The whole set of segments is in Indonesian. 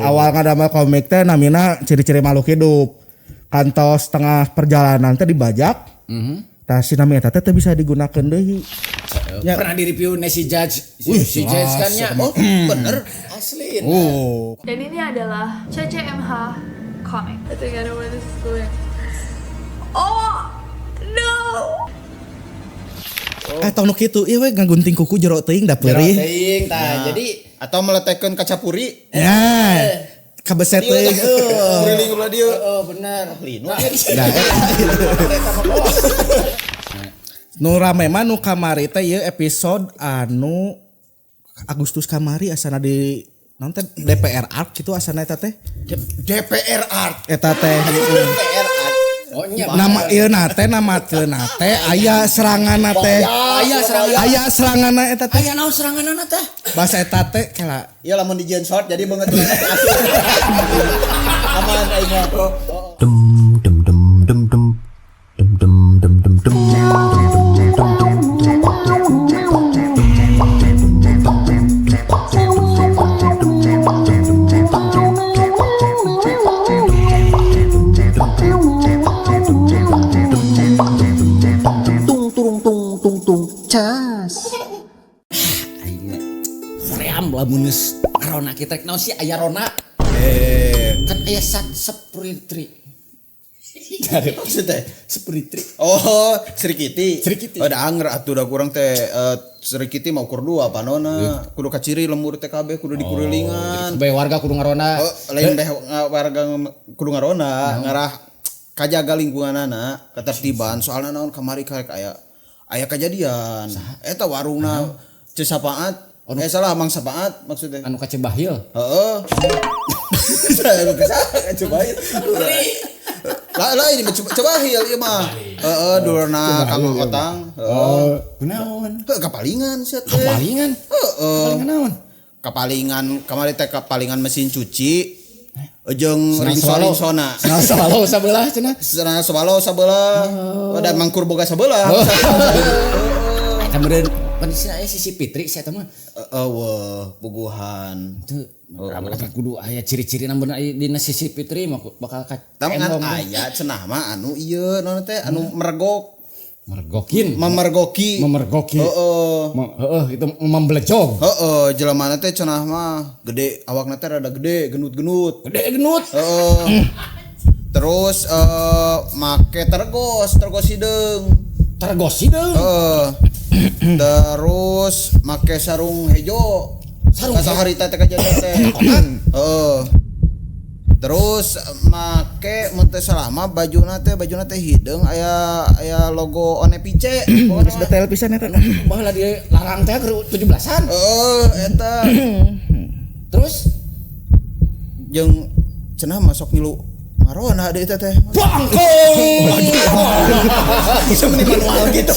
Awal ngadamel komik teh namina ciri-ciri makhluk hidup. Kantos tengah perjalanan teh dibajak. Tah si nami eta teh bisa digunakeun deui. Ya. Pernah di-review si Judge. Si Judge kan nya. Oh, bener asli. Oh. Dan ini adalah CCMH comic. I think I know where this is going. Oh no. Tong nu kitu ieu we ngagunting kuku jero teuing da peurih. Teuing tah. Jadi atau meletekkeun kaca puri. Ya. Kabeset teuing. Keliling ulah dieu. Bener. Lino. Nu rame mah nu kamari teh ieu episode anu Agustus kamari asana di naon teh DPR Art kitu asana eta teh. DPR Art. Eta teh DPR Art. Oh nya. nama ieu teh namakeun teh aya seranganna teh. Aya seranganna eta teh. Aya naon seranganna teh? Bahasa eta teh kela. Iya lamun di short jadi banget. Aman aja. Dum dum dum dum dum dum dum dum dum dum Hoream lamun geus arona kita naon si aya rona. Kan aya sapritri. Dari maksudnya Spritri. Oh, Sri Kiti. Oh, da anger atuh da kurang teh Sri Kiti mau ukur 2 panona. Kudu kaciri lembur TKB kudu dikurelingan. Bae warga kudu ngarona. Lain beh warga kudu ngarona, ngarah kajaga lingkunganana, ketertiban. Soalna naon kamari karek aya kejadian. Eta warungna Cesapaat. Salah Mang Sapaat maksudnya. Anu kacebahil. Heeh. Saya bisa kacebahil. Lah ini coba hil ieu mah. Heeh, dulurna Kang Otang. Heeh. Kunaon? Kapalingan sia teh. Kapalingan? Heeh. Kapalingan naon? Kapalingan kamari teh kapalingan mesin cuci. Jeung ringsona. Sawalo sabelah cenah. Sawalo sabelah. Da mangkur boga sabelah. Eta meureun kondisina aya sisi Fitri sia teh mah. Wah, bogohan. Teu kudu aya ciri-ciri bener dina sisi Fitri mah bakal kan aya cenah mah anu ieu naon teh anu mergok. Memergoki. Heeh, itu membelejog. Heeh, jelemana teh cenah mah gede, awakna teh rada gede, genut-genut. Heeh. Terus make tergos hideung. Heeh. Terus make sarung hejo. Sarung harita teh kajadian teh. Heeh. Terus make mun teh salama bajuna teh hideung aya logo Onepice. Geus detail pisan eta. Baheula di larang teh keur 17-an. Heeh, eta. Terus jeung cenah masuk ngilu ngarona deui teh. Bangkong. Bisa meni manual gitu.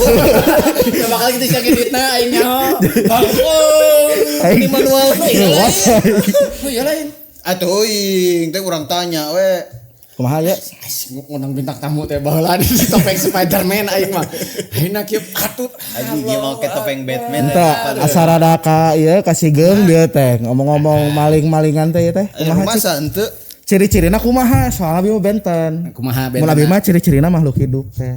Ya bakal gitu sia duitna aing nya. Bangkong. Ini manual. Oh iya lain. Atuh teh urang tanya we. Kumaha ya? Ngundang bintang tamu teh baheula di topeng Spiderman aing mah. Ayeuna kieu atut. Anjing dia mau ke topeng Batman. Entah asarada ka ieu kasih geung dia teh ngomong-ngomong maling-malingan teh ieu teh. Kumaha masa henteu? Ciri-cirina kumaha? Soalna abi mah benten. Kumaha benten? Mun abi mah ciri-cirina makhluk hidup teh.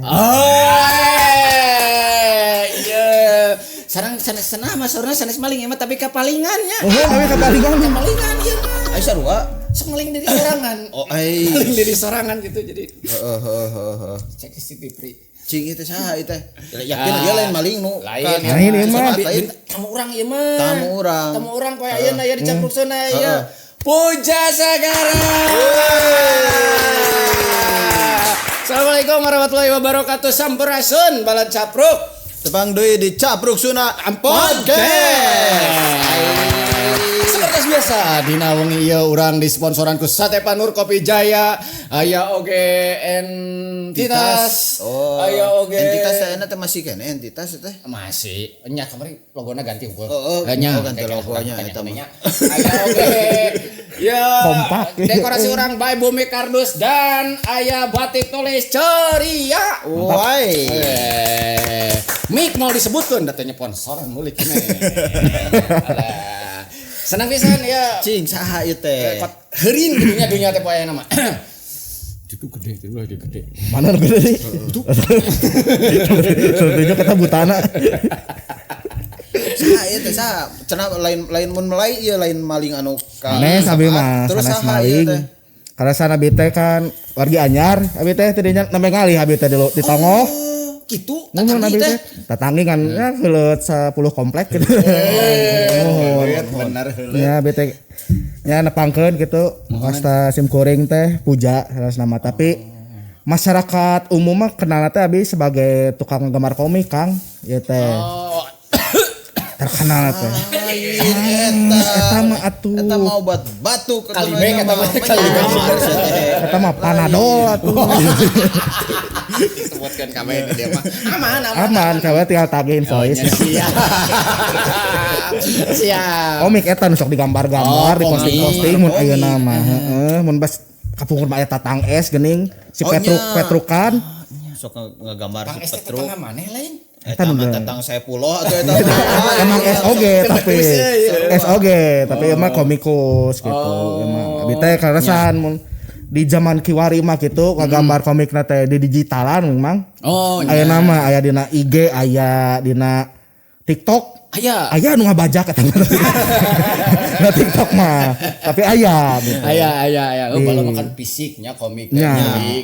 Iya. Sareng sanes cenah mah sorna sanes maling emang tapi kapalingannya. Oh, tapi kapalingan. Kapalingan ieu mah. Ai sarua. Sok maling dari sorangan. Maling dari sorangan gitu jadi. Heeh. Cek CCTV. Cing itu saha ieu teh? Yakin dia lain maling nu. Lain ieu mah tamu urang ieu mah. Tamu urang koe ayeuna aya di Campruksona aya. Puja Sagara. Assalamualaikum warahmatullahi wabarakatuh. Sampurasun balad capruk. Tepang deui di Capruksuna Podcast. Seperti biasa dina wengi ieu urang disponsoran ku Sate Panur Kopi Jaya, aya oge entitas. Aya oge entitas teh teh masih kene entitas teh. Masih nya kamari logona ganti unggul. Ganti logonya eta mah. Aya oge ya kompak. Dekorasi urang by Bumi Kardus dan aya batik tulis ceria. Woi. Mik mau disebutkeun datanya sponsor mulik nih. Senang pisan ya. Cing saha ieu teh? Heuring dunya teh poe nama. Itu gede, itu gede. Mana lu gede nih? Tentunya kata butana. Saha ieu teh saha? Cenah lain mun melai ieu lain maling anu ka. Sanes abi mah, Terus sanes saha ieu maling. teh? Karena sana abi teh kan wargi anyar, abi teh tadinya namanya ngalih abi teh di Tongoh. Gitu, Nuhun abi teh. Tatangi kan ya heuleut 10 komplek gitu. bener heula. Ya abi teh nya nepangkeun gitu. Pasta sim kuring teh puja sanes nama tapi masyarakat umum mah kenal teh abi sebagai tukang gambar komik Kang. Ieu teh. Oh, Terkenal teh. Eta mah atuh. Eta mah obat batuk Kalibeng eta mah kalibeng. Eta mah panadol atuh. Sebutkan kabeh dia mah. Aman. Aman kawe tinggal tagih invoice. Siap. Siap. Komik eta nu sok digambar-gambar, Oh, diposting-posting mun komik. ayeuna mah. Heeh, mun bas kapungkur mah aya tatang es geuning si Oh, nya. Petrukan. Sok ngagambar Pang si ST Petruk. tetangga maneh lain. Eta mah tentang 10 atau eta. Emang SOG tapi Iya. SOG tapi emang komikus gitu. Emang abi teh karesan mun di zaman kiwari mah gitu ngagambar komikna teh di digitalan memang. Oh, Aya nama aya dina IG, aya dina TikTok. Aya nu ngabajak eta mah. Na TikTok mah. Tapi aya gitu. Aya. Oh, bala makan fisiknya komik teh Nya.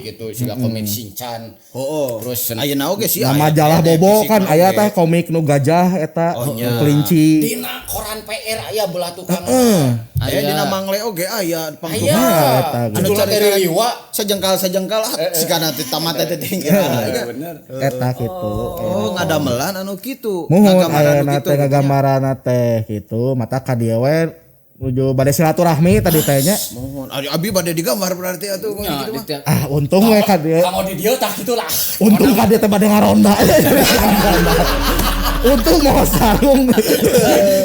gitu, siga komik Shinchan. Oh. Terus Ayeuna oge sih Nah, aya majalah teh Bobo fisik kan mah aya oge. teh komik nu gajah eta kelinci. dina koran PR aya belah tukang. Aya dina Mangle oge aya panggung. Aya. Anu Anu cari Wiwa. sejengkal sikana teh tamat teh tinggal. Bener. Eta gitu. Oh, ngadamelan anu kitu. Muhun Ngagamaran anu aya kitu. teh ngagamarana teh gitu. Mata ka dieu we nuju bade silaturahmi tadi teh nya. Mohon. Abi bade digambar berarti atuh Ya, gitu mah. Ah, untung we ka dieu. Kamu di dia tak gitulah. Untung ka dieu teh bade ngaronda. Untung mau sarung.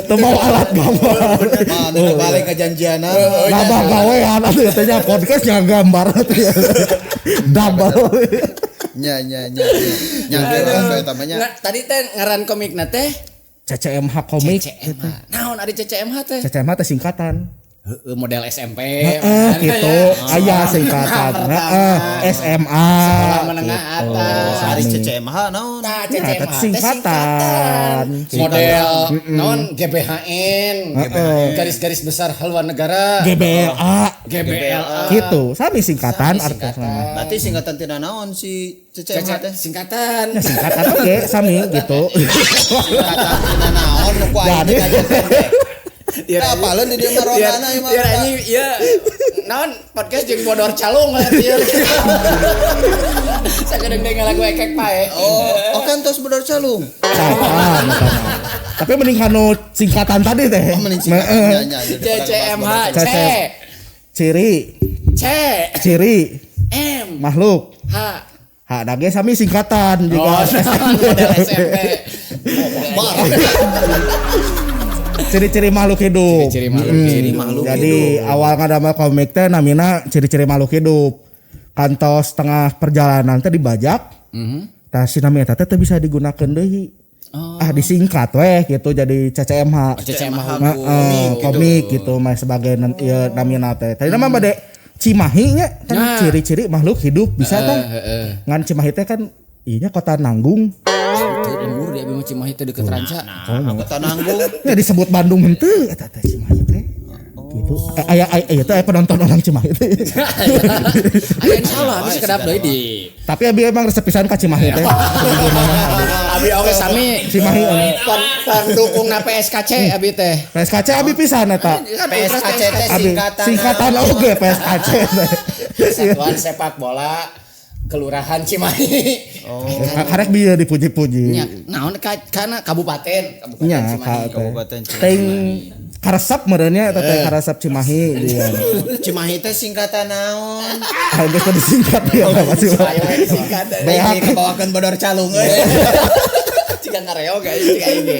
Teu mau alat gambar. Mana balik ke janjiana. Nabah gawean atuh teh nya podcast nya gambar atuh. Double. Nya. Nyangkir apa eta mah nya. Nah, tadi teh ngaran komikna teh CCMH komik. CCMH. Naon ari CCMH teh? CCMH teh singkatan. Model SMP. Gitu. Aya singkatan. SMA. Sekolah menengah atas. Hari CCMH naon? Nah, Eta CCMH teh singkatan. Model non GBHN, garis-garis besar haluan negara, GBLA. GBLA. Gitu. Sami singkatan Sami artinya. Berarti singkatan tina naon si CCMH teh? Singkatan. Ya singkatan oke sami gitu. Singkatan tina naon nu ku aing Jadi aja pendek. Ya apaleun di dieu mah rondana ieu mah. Ya anjing ieu naon podcast jeung bodor calung lah ieu. Sagedeung lagu ekek pae. Oh kan tos bedor calung. Singkatan. Tapi mending kanu singkatan tadi teh. Mending singkatan nya. CCMH C Ciri, C ciri M makhluk. H. Dage sami singkatan juga. Model SMP. Ciri-ciri makhluk hidup. Ciri-ciri makhluk hidup. Jadi awal ngadamel komik teh namina ciri-ciri makhluk hidup. Kantos tengah perjalanan teh dibajak. Tah si namina teh bisa digunakeun deui. Disingkat weh gitu jadi CCMH. CCMH Komik gitu mah sebagai ieu namina teh. Tadi nama bade Cimahi nya kan ciri-ciri makhluk hidup bisa tah. Ngan Cimahi teh kan inya kota Nanggung. Itu lembur dia bima Cimahi teh deket Ranca. Kota Nanggung. Ya disebut Bandung henteu eta teh Cimahi teh. Gitu. Aya teh penonton orang Cimahi teh. Aya insyaallah bisa kedap deui di. Tapi abi emang resep pisan ka Cimahi teh. Abi oge sami Cimahi pendukungna PSKC abi teh. PSKC abi pisan eta. PSKC teh Abi singkatan oge PSKC teh. Satuan Sepak Bola Kelurahan Cimahi. Karek bieu dipuji-puji. Nya naon kana kabupaten Nya Cimahi. Kabupaten Teng karesep meureunnya eta teh karesep Cimahi dia. Cimahi teh singkatan naon? Geus teh disingkat ya masih. Ayo singkat. Baik kebawakeun bedor calung euy. Jika ngareo guys jika ini.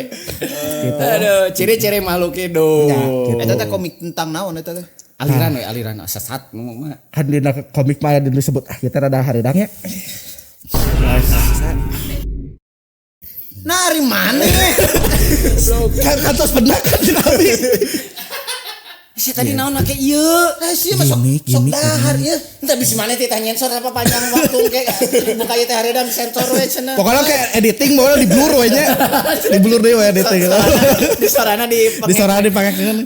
Aduh, ciri-ciri makhluk hidup. Eta teh komik tentang naon eta teh? Aliran sesat mah. Kan dina komik mah disebut kita rada haridang ya. Nah, ari mana? Kan kantos benak kan abi. Si tadi naon make ieu. Sih masuk sok dahar ya. Entah bisa mana teh nyensor apa panjang waktu kayak buka ieu teh haredan sensor we cenah. Pokoknya kayak editing boleh di blur we nya. Di blur deui we editing. Di sorana Di sorana dipakekeun.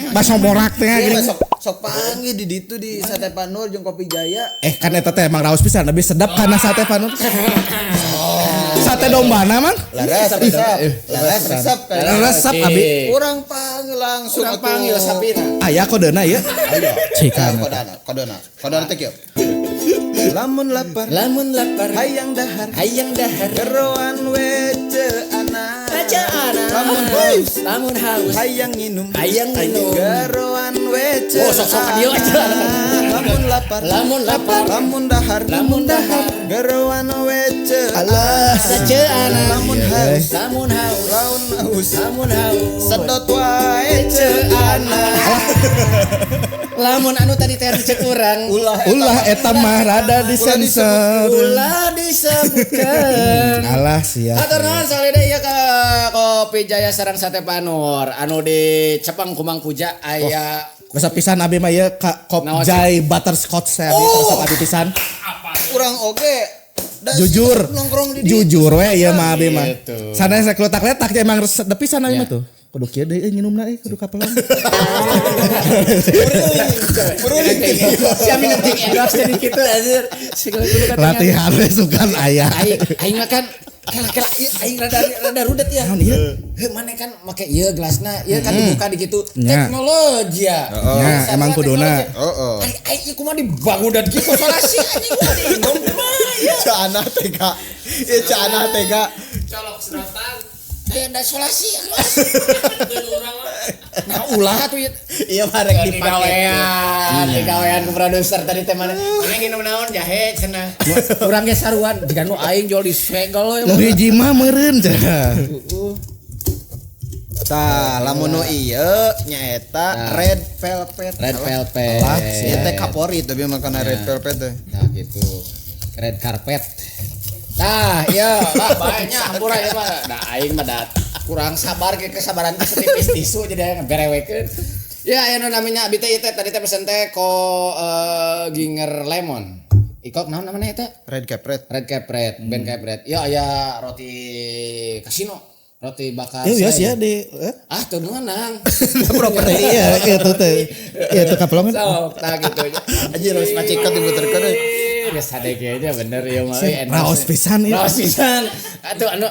Baso morak teh Iya gini. sok panggil di ditu di Sate Panur jeung Kopi Jaya. Kan eta teh emang raos pisan lebih sedap karena sate Panur. Sate dombana mang. Resep Resep abi. Urang panggil langsung Urang panggil sapina. Aya kodena ya. Cikan. Kodana teh kieu. Lamun lapar hayang dahar geroan wece ana lamun haus hayang nginum geroan wece sok-sokan ieu aja. lamun lapar lamun dahar geroan wece Allah Saceana. lamun haus sedot wae ceana Lamun anu tadi teh cek urang ulah eta mah rada disensor. ulah disebutkeun. Alah sia. Atur nuhun salida ieu ka Kopi Jaya sareng Sate Panur anu di Cepeng Kumang Puja aya Resep pisan abi mah ieu Kopjay butterscotch saya resep abi pisan. urang oge Jujur. nongkrong di dieu. Jujur we ieu mah abi mah. Gitu. Sana saya kletak-letak emang resep pisan abi Ya. mah tuh. Kudu kieu deui nginumna kudu kapelan. Sia minum ting endorse jadi kitu anjir. Latihan we sugan aya. Aing mah kan kela aing rada rudet ya. Naon ieu? Heuh maneh kan make ieu gelasna, ieu kan dibuka di kitu. Nya. Teknologi ya. Nya, emang kuduna. Aing kumaha dibangudan kitu solasi anjing gua di ya. Cana tega. Ieu cana tega. Colok sedotan. Tenda solasi. Nah ulah tuh ieu. Iya bareng Di gawean ke produser tadi teh mana nginum naon jahe cenah. Urang ge saruan jika nu aing jual di segel we. Nu hiji mah meureun cenah. Tah lamun nu ieu nyaeta red velvet. Red velvet. Ieu teh favorit tapi makana red velvet teh. Nah gitu. Red carpet. Nah, iya, Pak, banyak hampura ya, Pak. Nah, aing mah kurang sabar ge kesabaran teh setipis tisu jadi berewekeun. Ya, aya namanya abi teh tadi teh pesen teh ginger lemon. Ikok naon namanya eta? Red capret. Red capret, band capret. Ya aya roti kasino, roti bakar. Iya saya. sia di Ah, tuh nang. properti iya itu teh. Iya teh kapelongan. Sok, nah gitu. Anjir harus macikan diputerkeun euy. Geus sadege aja bener ya mah. Raos pisan ieu. Raos pisan. Atuh anu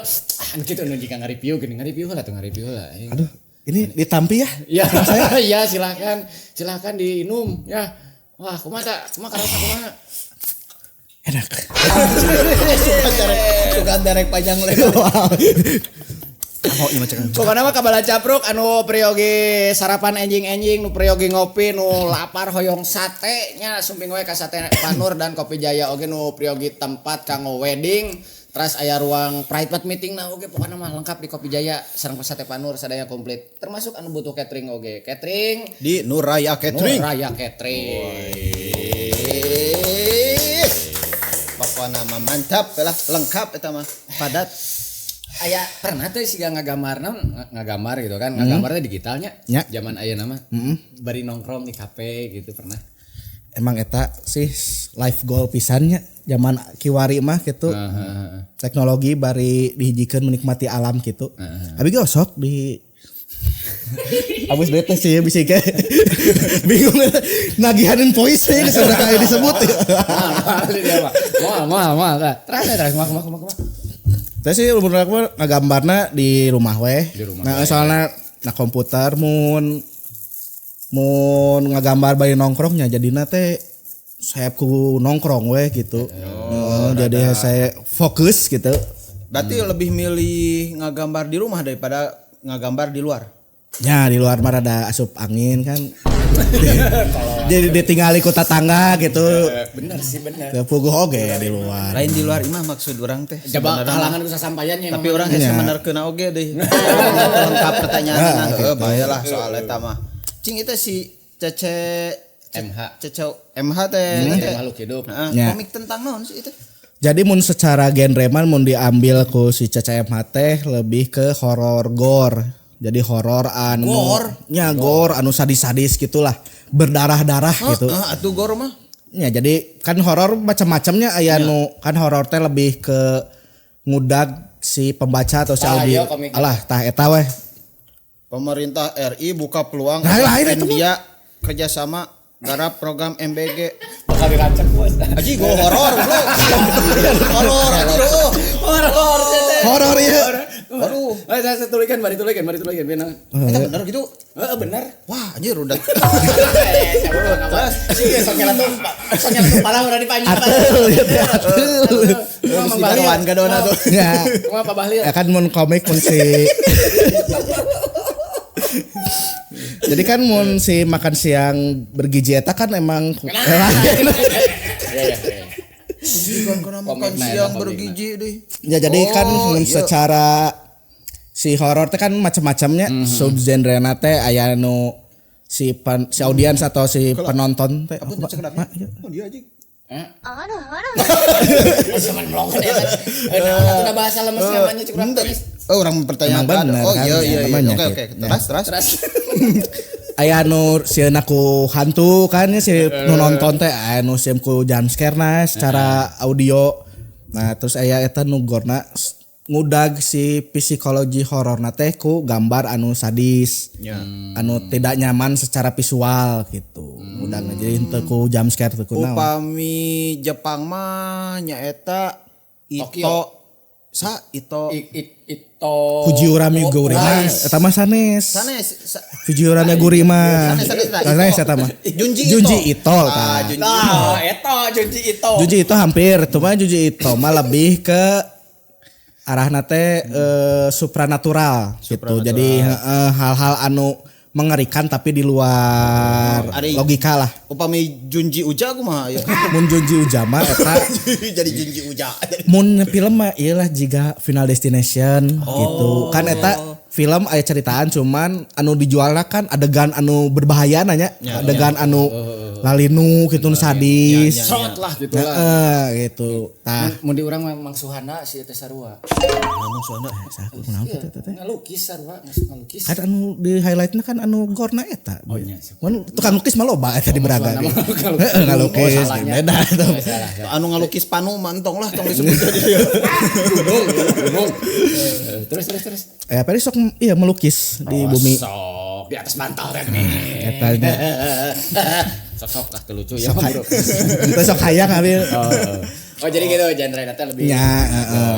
kitu anu jika nge-review geuning nge-review lah tuh nge-review lah. Aduh, ini ditampi ya. Iya, iya silakan diinum ya. Wah, kumaha karasa kumaha? Enak. Sugan derek panjang lebar. Oh, iya macam. Pokona mah kabala capruk anu priogi sarapan enjing-enjing nu priogi ngopi nu lapar hoyong sate nya sumping we ka Sate Panur dan Kopi Jaya oge nu priogi tempat kanggo wedding. Terus aya ruang private meeting nah oge pokona mah lengkap di Kopi Jaya sareng Sate Panur sadaya komplit. Termasuk anu butuh catering oge. Catering Di Nuraya Catering. Nuraya Catering. Pokona mah mantap lah, lengkap eta mah. Padat. Aya pernah teh siga ngagambar gitu kan. Ngagambarnya digitalnya. Ya. Zaman ayeuna mah. Bari nongkrong di kafe gitu pernah. Emang eta sih life goal pisannya zaman kiwari mah gitu. Teknologi bari dihijikeun menikmati alam gitu. Abi gosok di abis bete sih ya bisa kayak bingung nagihanin voice ini sudah kayak disebut ya. Mal. Terus mau. Saya sih umur aku ngagambarna di rumah weh. Nah soalnya na komputer mun ngagambar bari nongkrongnya jadina teh saya ku nongkrong weh gitu. Jadi saya fokus gitu. Berarti lebih milih ngagambar di rumah daripada ngagambar di luar. Ya di luar mah ada asup angin kan. Jadi ditinggali ku tetangga gitu. Bener sih bener. Teu puguh oge di luar. Lain di luar imah maksud orang teh. Coba kalangan ku sasampayannya. Tapi orang hanya menerkeun oge deui. Lengkap pertanyaan heuh baheula soal eta mah. Cing eta si Cece MH teh makhluk hidup. Ya. Komik tentang naon sih itu? Jadi mun secara genre man mun diambil ku si CCMH teh lebih ke horror gore. Jadi horor anu nya gore anu sadis-sadis gitulah. Berdarah-darah gitu. Atuh gor mah. Ya jadi kan horor macam-macamnya aya nu kan horor teh lebih ke ngudag si pembaca atau si audio. Alah tah eta weh. Pemerintah RI buka peluang India kerjasama garap program MBG. Bakal dirancang bos. Aji go horor bro. Horor aji Horor ya. Aduh. Saya tulikan, mari tulikan. Benar. Eta bener gitu. Benar. Wah anjir udah. Terus soalnya pala udah dipanjang. Si Darwan gadona tuh. Ya. Cuma Pak Bahlil. Ya kan mun komik mun si jadi kan mun si makan siang bergizi eta kan emang Kan makan siang bergizi deh. ya jadi kan mun secara si horor teh kan macam-macamnya subgenre teh aya nu si audiens atau si penonton teh Oh dia aja. Cuman blongan ya. Udah bahasa lemes namanya cukup. Oh orang mempertanyakan. Bener, Oh kan? iya. Namanya Oke. gitu. Terus. aya nu sieun aku hantu kan ya si nu nonton teh aya nu sieun ku jump scare na secara audio. Nah terus aya eta nu gorna ngudag si psikologi hororna teh ku gambar anu sadis. Anu tidak nyaman secara visual gitu. Ngudagna jadi henteu ku jump scare teu ku naon. Upami Jepang mah nyaeta Ito Fujiurami Gurima eta mah sanes. Fujiurami Gurima. Sanes eta mah. Junji Ito tah. Nah, Junji Junji Ito hampir, cuma Junji Ito mah lebih ke arahna teh supranatural gitu. Jadi hal-hal anu mengerikan tapi di luar logika lah. Upami Junji Uja kumaha ya. Mun Junji Uja mah eta Jadi Junji Uja. mun film mah iyalah jiga Final Destination gitu. Kan eta film aya ceritaan cuman anu dijualna kan adegan anu berbahaya nanya. Adegan anu lalinu gitu sadis. Serot lah gitu lah. Gitu. Tah Mun di urang memang suhana si teh sarua. Ngomong suanda. Ngalukis sarua, ngalukis. kan anu di highlightnya kan anu gorna eta. Oh iya. Mun tukang lukis mah loba eta di Braga. Heeh ngalukis beda eta. Anu ngalukis panu mantong lah tong disebut jadi. Terus. Apa sok iya melukis di bumi. Sok di atas mantel kan nih. Eta nya. Sok lah lucu ya. Teu sok hayang ambil. Oh jadi gitu genre eta lebih. Nya heeh.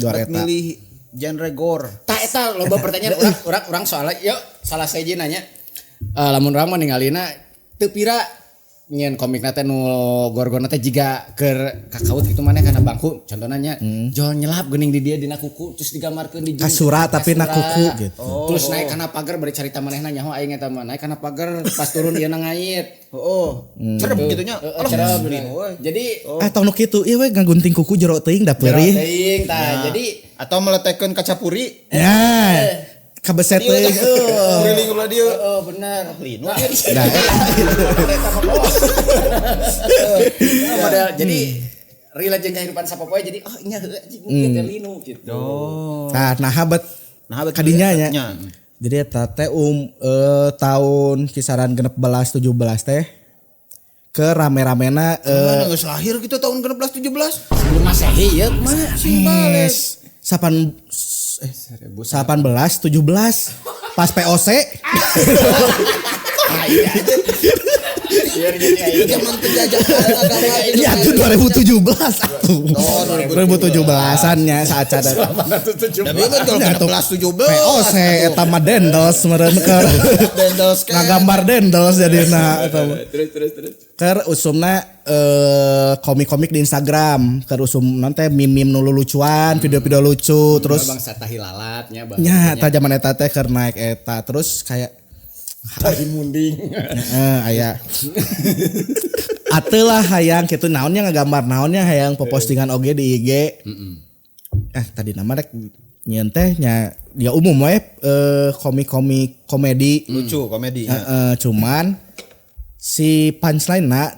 Juara eta. Milih genre gore. Tah eta loba pertanyaan urang soalnya yuk salah seji nanya. Lamun urang mah ningalina teu pira nyen komikna teh nu gorgona teh jiga keur kakaut kitu maneh kana bangku contohna nya jol nyelap geuning di dia dina kuku terus digambarkeun di Kasura tapi na kuku gitu. Terus naik kana pagar bari carita manehna nyaho aing eta mah naik kana pagar pas turun ieu na ngait. Cerep gitu nya. Cerep. Jadi Tong nu kitu ieu we ngagunting kuku jero teuing da peurih. teuing tah. Jadi Atau meletekkeun kaca puri. Ya. Kabeset teuing. Keliling ulah dia. bener. Linu. Model jadi relate jeung kehidupan sapopoe jadi nya heuh anjing mungkin teh linu gitu. Nah habat kadinya nya. Jadi eta teh tahun kisaran 16-17 teh ke rame-ramena Geus lahir gitu tahun 16 17. Sebelum Masehi ya mah Yes. 18 17 pas POC Zaman penjajahan agama ya itu 2017 atuh 2017an nya saat ada Tapi kan kalau 16 17 POC eta mah dendels meureun keur Dendels ngagambar dendels jadina eta terus. keur usumna komik-komik di Instagram keur usum nanti meme-meme nu lucuan video-video lucu terus bangsa tahilalatnya bang. nya eta zaman eta teh keur naik eta terus kayak Tahi munding. Aya atelah hayang kitu naonnya ngagambar naonnya hayang postingan oge di IG. Tadi nama rek nyeun teh nya ya umum we komik-komik komedi lucu komedi. Cuman si punchline-na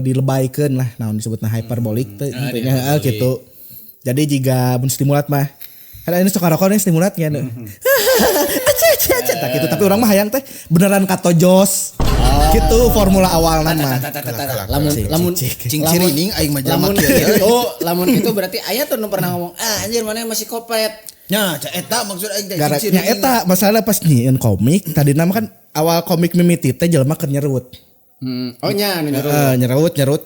dilebaikeun lah naon disebutna hyperbolik teh gitu. Jadi jika mun stimulat mah kan ini sok ngarokok nih stimulatnya. Tah gitu tapi orang mah hayang teh beneran katojos. Gitu formula awalna mah. Lamun Cing cirining aing mah lamun jelema kieu. gitu, lamun itu berarti aya tuh nu pernah ngomong, anjir mana masih kopet. Nya, ca eta maksud aing teh Gara cing nya cirining. eta masalah pas nyieun komik tadi nama kan awal komik mimiti teh jelema keur nyerut. Oh nya nu nyuruh.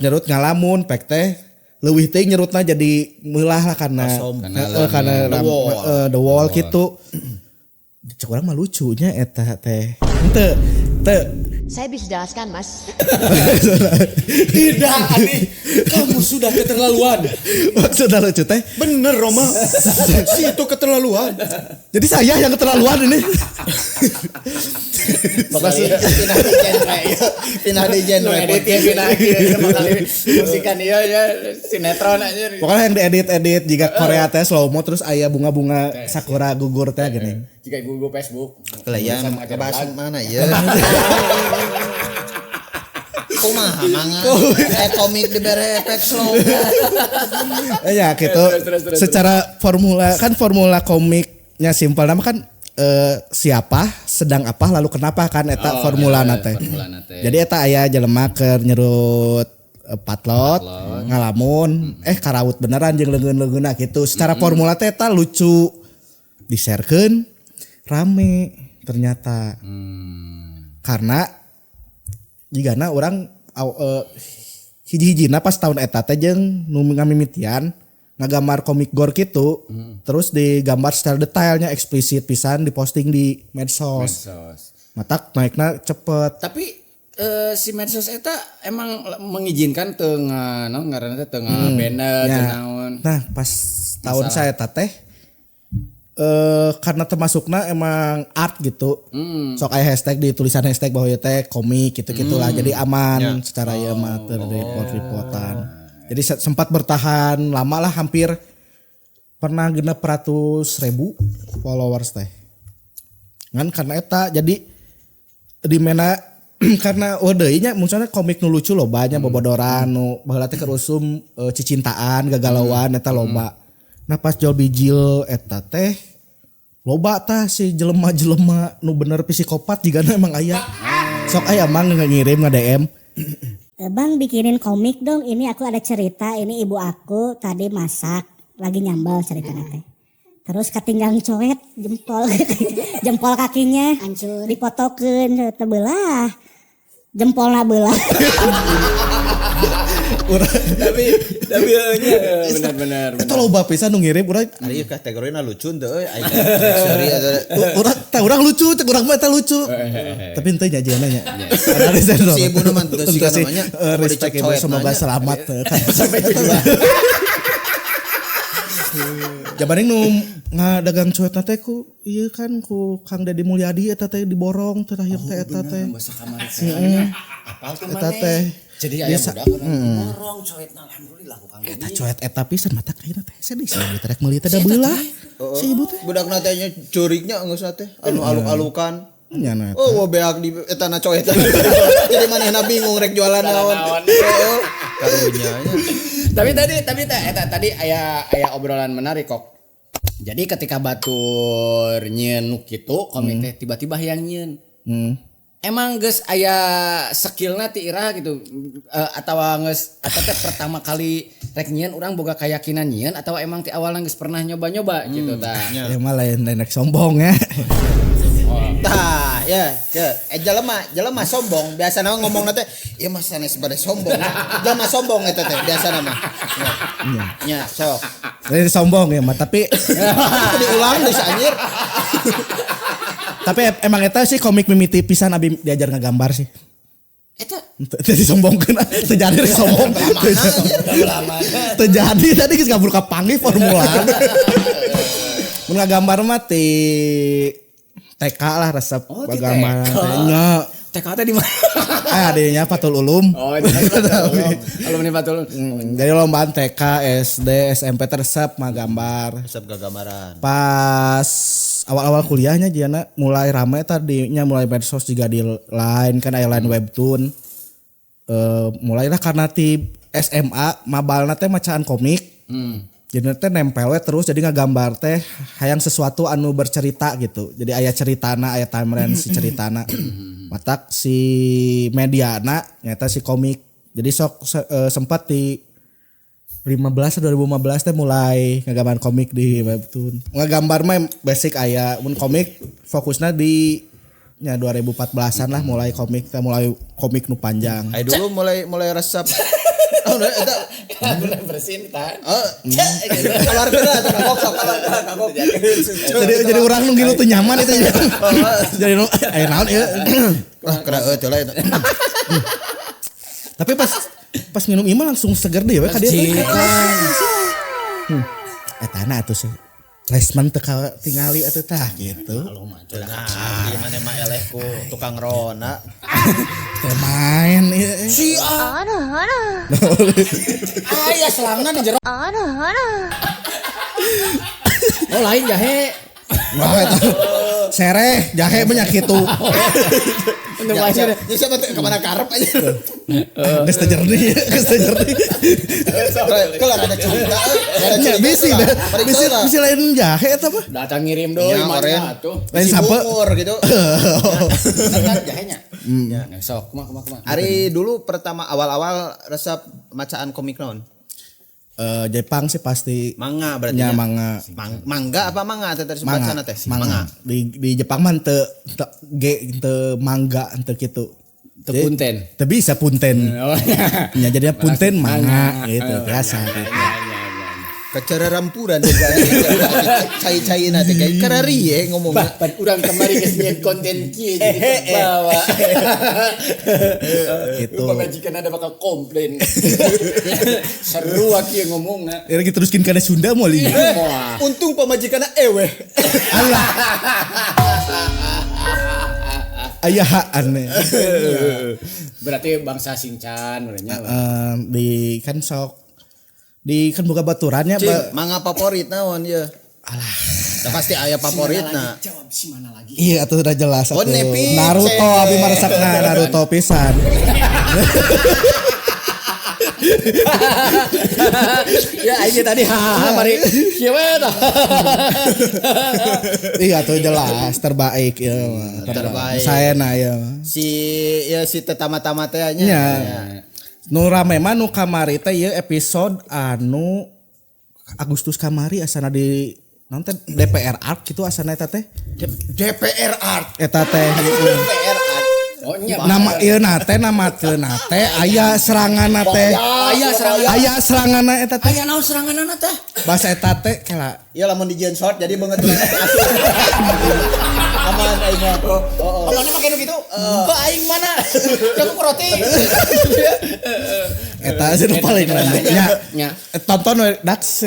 Nyerut ngalamun pek teh leuwih teh nyerutna jadi meulah lah karena the wall gitu. Cek urang mah lucunya eta teh. Henteu Saya bisa jelaskan, Mas. Tidak, Adi. Kamu sudah keterlaluan. maksudnya lucu teh. Bener Roma. Si itu keterlaluan. Jadi saya yang keterlaluan ini. Maksudnya pindah di genre ya. Pindah di genre. Edit ya pindah sama kali musikan ieu ya sinetron aja. Pokoknya yang diedit jika Korea teh slow mo terus aya bunga-bunga sakura gugur teh gini. Jika Google Facebook. Kelayan bahasa mana ya? Kumaha manga? Komik dibere efek slow. Ya gitu. Terus. Secara formula komiknya simpel nama kan siapa, sedang apa, lalu kenapa kan eta formula nate. Jadi eta aya jelema keur nyerut patlot, ngalamun karaut beneran jeung leungeun-leungeunna gitu. Secara formula teh eta lucu. Di-sharekeun rame ternyata. Karena jigana orang hiji-hijina pas tahun eta teh jeung nu ngamimitian ngagambar komik gore gitu. Terus digambar secara detailnya eksplisit pisan diposting di medsos. Matak naikna cepet. Tapi si medsos eta emang mengizinkan teu ngaranna teh teu banner teu naon. Nah, pas tahun saya teh karena termasuknya emang art gitu. Sok aya hashtag di tulisan hashtag bahwa ieu teh komik gitu-gitulah. Jadi aman secara ieu mah teu report-reportan. Jadi sempat bertahan lama lah hampir pernah genep 100.000 followers teh. Ngan karena eta jadi di mana karena deui nya misalnya komik nu lucu loba nya bobodoran nu baheula teh keur usum cicintaan gagalauan eta loba. Nah pas jual bijil eta teh loba tah si jelema-jelema nu bener psikopat jigana emang aya. Sok aya mang ngirim nge-DM. Bang bikinin komik dong, ini aku ada cerita, ini ibu aku tadi masak, lagi nyambal ceritanya teh. Terus ketinggalan coet jempol kakinya hancur, dipotokeun tebelah. Jempolna belah. tapi benar. Eta loba pisan nu ngirim urang. Ari kategorina lucu teu euy. Urang lucu, cek urang mah eta lucu. Tapi henteu nya ajeuna nya. Si ibu mah teu siga namanya. Respect ibu semoga selamat sampai tujuan. Jabaning nu ngadagang coet teh ku ieu kan ku Kang Deddy Mulyadi eta teh diborong terakhir teh eta teh. Bahasa kamar saya. Apal tuh Eta teh. Jadi aya budak borong coetna alhamdulillah ku Kang Deddy. Eta coet eta pisan mata ayeuna teh sedih sih terek meuli teh da beulah. Si ibu teh. Budakna teh nya curignya geus teh anu aluk-alukan. Nya na. Oh beak di etana coet. Jadi manehna bingung rek jualan naon. Karunya nya. Tapi tadi aya obrolan menarik kok. Jadi ketika batur nyieun kitu komik teh tiba-tiba hayang nyieun. Emang geus aya skillna ti Ira gitu atawa geus eta teh pertama kali rek nyieun urang boga keyakinan nyieun atau emang ti awalna geus pernah nyoba-nyoba gitu tah. Ya mah lain rek sombong ya. Tah, ya. Jelema sombong, biasana ngomongna teh ieu mah sanes bade sombong. Jelema sombong eta teh biasana mah. Nya, sok. Lain sombong ya mah tapi Diulang deui anjir. tapi emang eta sih komik mimiti pisan abi diajar ngagambar sih. Eta Jadi sombongkeun terjadi rek sombong. Terjadi tadi geus kabur ka panggih formula. Mun ngagambar mah ti TK lah resep bagaimana nya. TK teh di mana? Adanya Fatul Ulum. Oh, itu alumni Fatul Ulum. Jadi lombaan TK, SD, SMP resep mah gambar. Resep gagabaran. Pas awal-awal kuliahnya Jana mulai rame tadinya mulai medsos juga di Line kan aya Line webtoon. Mulailah karena di SMA mabalna teh macaan komik. Jadi teh nempel we terus jadi ngagambar teh hayang sesuatu anu bercerita gitu. Jadi aya ceritana, aya timeline si ceritana. Matak si mediana nyata si komik. Jadi sok sempat di 2015 teh mulai ngagambar komik di webtoon. Ngagambar mah basic aya, mun komik fokusnya di nya 2014-an lah mulai komik nu panjang. Ai dulu mulai resep. Oh, eta Bener bersin tah. keluar kena atau kagok. Jadi orang nu ngilu teu nyaman itu. Jadi nu aya naon ieu. Wah, kena teh lah eta. Tapi pas minum ieu mah langsung seger deh we ka dieu teh. Eta na atuh sih. Placement teu tingali atuh tah gitu. Nah, ieu mah eleh ku tukang rona. Teu main ieu. Si Aya selangna di jero. Oh lain jahe. Wah eta. Sereh jahe banyak kitu. Ya siapa tuh kemana karep aja. Geus teu jernih, geus teu jernih. Kelar ada cerita. Nya bisi lain jahe eta mah. Datang ngirim deui mana atuh. Lain sampe. gitu. Kan jahenya. Ya sok kumaha. Ari dulu pertama awal-awal resep macaan komik naon? Jepang sih pasti Manga berarti. nya ya? manga. Mangga apa manga teh tadi bacana teh? Manga. Di Jepang mah teu mangga teu kitu. Teu punten. Teu bisa punten. Ya jadinya punten manga gitu biasa gitu. Kacara rampuran cai-caina teh kayak karari ye ngomongna. Pan urang kemari geus nyian konten kieu jadi bawa. Gitu. Pamajikan ada bakal komplain. Seru kieu ngomongna. Ya gitu teruskin kana Sunda moal ieu. Untung pamajikanna eweh. Allah. Aya aneh. Berarti bangsa Singcan urangnya. Di kan sok di kan buka baturannya Manga favorit naon ye? Alah, pasti aya favoritna. Jawab si mana lagi? iya atuh udah jelas atuh. One Piece. Naruto abi maresakna Naruto pisan. Ya ini tadi mari kieu we tah. Iya tuh jelas terbaik ya. Terbaik. Saena ya. Si tetama-tama teh nya. Nya. Nu rame mah nu kamari teh ieu episode anu Agustus kamari asana di naon teh DPR Art kitu asana eta teh. DPR Art. Eta teh DPR Art. Oh nya. nama ieu teh namakeunna teh aya seranganna teh. Aya seranganna eta teh. Aya naon seranganna teh? Bahasa eta teh kela Iya lamun di Gen short jadi banget aman aing mah. Mana make nu kitu? Kok aing mana? Jago roti. eta sih nu paling rame. Nya. Tonton we Dax.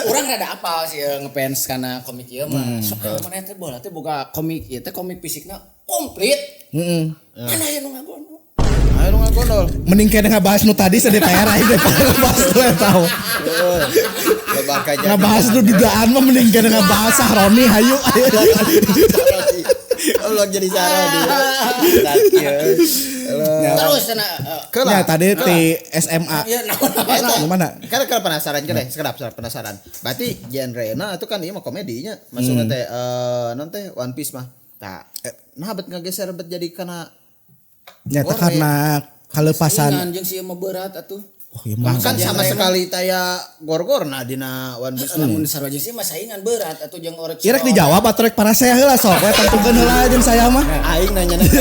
Urang rada apal sih ngefans kana komik ieu mah. Sok mana teh bola teh boga komik ieu teh komik fisikna komplit. Heeh. Mana aya nu ngagondol? Ayo lu ngagondol. Mending kena ngebahas nu tadi sa DPR aja daripada ngebahas nu tahu. Ngebahas nu dugaan mah mending kena ngebahas Sahroni hayu. Allah jadi Sahroni. Terus cenah Ya tadi di SMA. ya naon Mana? Karena penasaran kan sekedap penasaran. Berarti genrena itu kan ieu mah komedinya. Maksudnya teh non teh One Piece mah. Tah nah bet ngageser bet jadi kana Nyata karena kalepasan. anjing sih mah berat atuh. Oh iya bahkan sama sekali taya gor-gorna dina One Piece. Lamun sarua sih mah saingan berat atuh jeung Orochimaru. Irek dijawab atau rek para saya heula sok we tentukeun heula jeung saya mah. Aing nanya itu.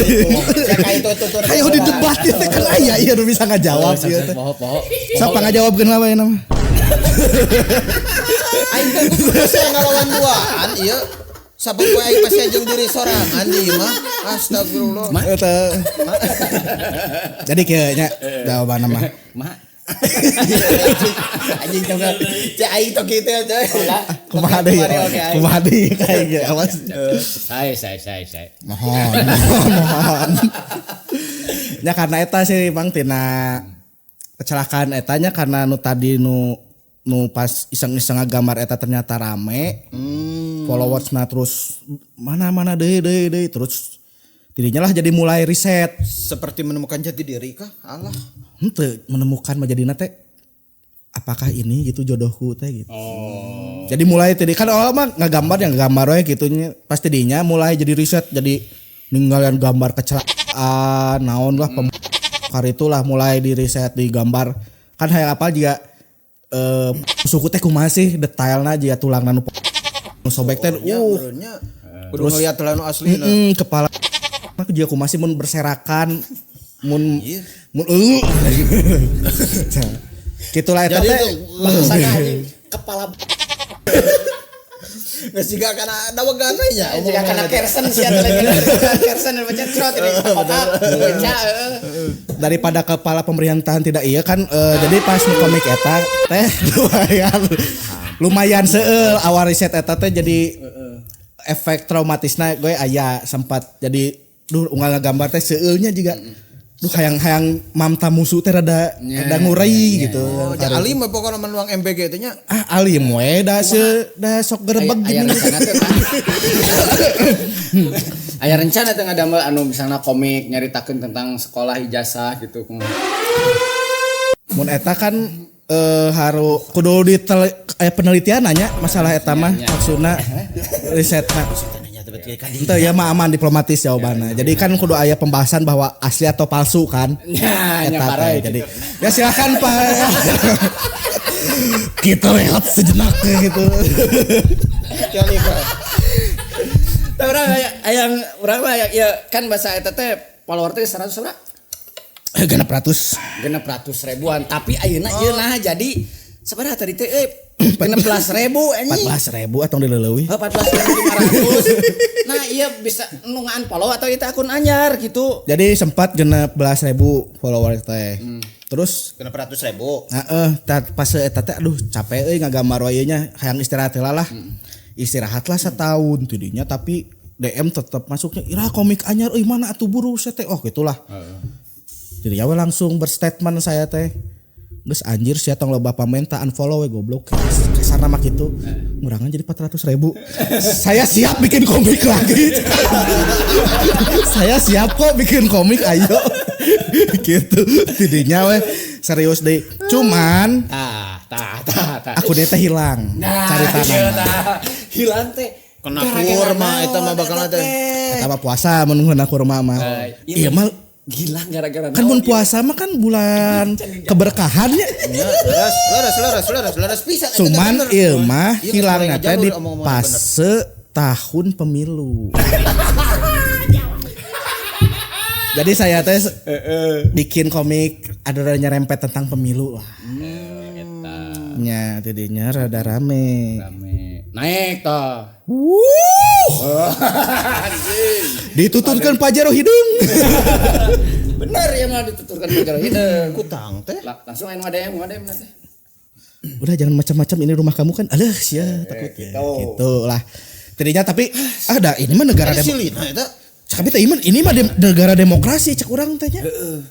Ya kayak itu tutur. Ayo di debat ieu teh kan aya ieu nu bisa ngajawab ieu teh. Poho. Sok ngajawabkeun lah we nama. Aing kan kudu ngalawan duaan ieu. Sabab gue aing pasti jeung diri sorangan di mah. Astagfirullah. Eta. Jadi kieu nya jawaban mah. Mah. Anjing tong cek aing tok kitu coy. Kumaha deui? Kumaha deui kayak gitu. Awas. Saya. Mohon. Ya karena eta sih Bang tina kecelakaan etanya karena nu tadi nu pas iseng-iseng gambar eta ternyata rame. Followersna terus mana deui terus dirinya lah jadi mulai riset. Seperti menemukan jati diri kah? Allah. Henteu menemukan mah jadina teh apakah ini gitu jodohku teh gitu. Jadi mulai tadi kan awal mah ngagambar we gitu nya. Pas tidinya mulai jadi riset jadi ninggalin gambar kecelakaan naon lah hari itulah mulai di riset di gambar kan hayang apa juga suku teh kumaha sih detailna jiga tulangna nu sobek teh Benernya kudu ngeliat lah nu asli kepala jiga kumaha sih mun berserakan mun gitulah eta jadi teh itu bahasana anjing kepala geus jiga kana dawegana nya jika kena kersen sia lagi kersen baca trot ini kotak baca daripada kepala pemerintahan tidak iya kan jadi pas nu komik eta teh lumayan seueur awal riset eta teh jadi efek traumatisna gue aya sempat jadi unggal ngagambar teh seueurnya juga hayang mamta musuh teh rada ngurai gitu. Ja alim mah pokona menuang MBG teh nya. Alim we da sok gerebeg aya gini. rencana teh aya rencana teh ngadamel anu misalnya komik nyaritakeun tentang sekolah ijazah gitu. Mun eta kan haru kudu penelitian nanya masalah eta mah maksudna risetna. Itu ya mah aman diplomatis jawabannya. Jadi kan kudu aya pembahasan bahwa asli atau palsu kan. Eta jadi ya silakan Pak. Kita rehat sejenak gitu. Urang mah ya kan bahasa eta teh follower teh 100 berapa? 600 ribuan tapi ayeuna ieu nah jadi sabaraha tadi teh 16.000 anjing 14.000 atau dileuleui 14.500 nah iya bisa nungaan follow atau itu akun anyar gitu jadi sempat 16.000 follower teh terus 600.000 pas eta teh aduh capek euy ngagambar wae nya hayang istirahat heula lah istirahatlah setahun tidinya tapi DM tetap masuknya ira komik anyar euy mana atuh buru teh oh gitulah jadi ya langsung berstatement saya teh geus anjir sia tong loba pamenta unfollow we goblok kasarna mah kitu ngurangan jadi 400.000 saya siap bikin komik lagi saya siap kok bikin komik ayo gitu tidinya we serius deh cuman akunnya teh hilang caritana hilang teh kena kurma eta mah bakal teh eta mah puasa mun heuna kurma mah iya mah gila gara-gara kan mun puasa mah kan bulan keberkahannya leres pisan cuman ieu mah hilangna teh di fase tahun pemilu jadi saya teh bikin komik ada nyerempet tentang pemilu lah nya tidinya rada rame naik toh dituturkan Pajero Hidung bener ya mah dituturkan Pajero Hidung kutang teh langsung anu ADM teh udah jangan macam-macam ini rumah kamu kan aduh sia takut gitu lah tidinya tapi ada ini mah negara tapi teh ini mah negara demokrasi cek urang teh nya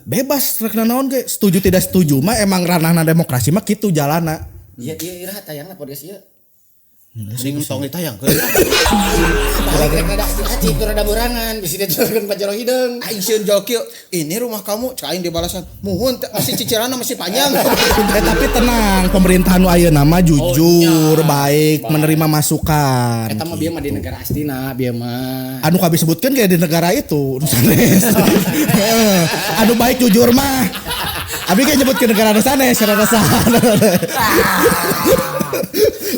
bebas rek naon ge setuju tidak setuju mah emang ranahna demokrasi mah kitu jalanna iya iraha tayangna podcast ieu sing tong ditayangkeun rada hati itu rada burangan bisa diturunkan Pajero Hidung aing sieun jol kieu ini rumah kamu cek aing di balasan muhun masih cicilanna masih panjang tapi tenang pemerintahan nu ayeuna mah jujur baik menerima masukan eta mah bieu mah di negara astina bieu mah anu ka disebutkeun kayak di negara itu sanes anu baik jujur mah abi kayak nyebut ke negara sanes rada saha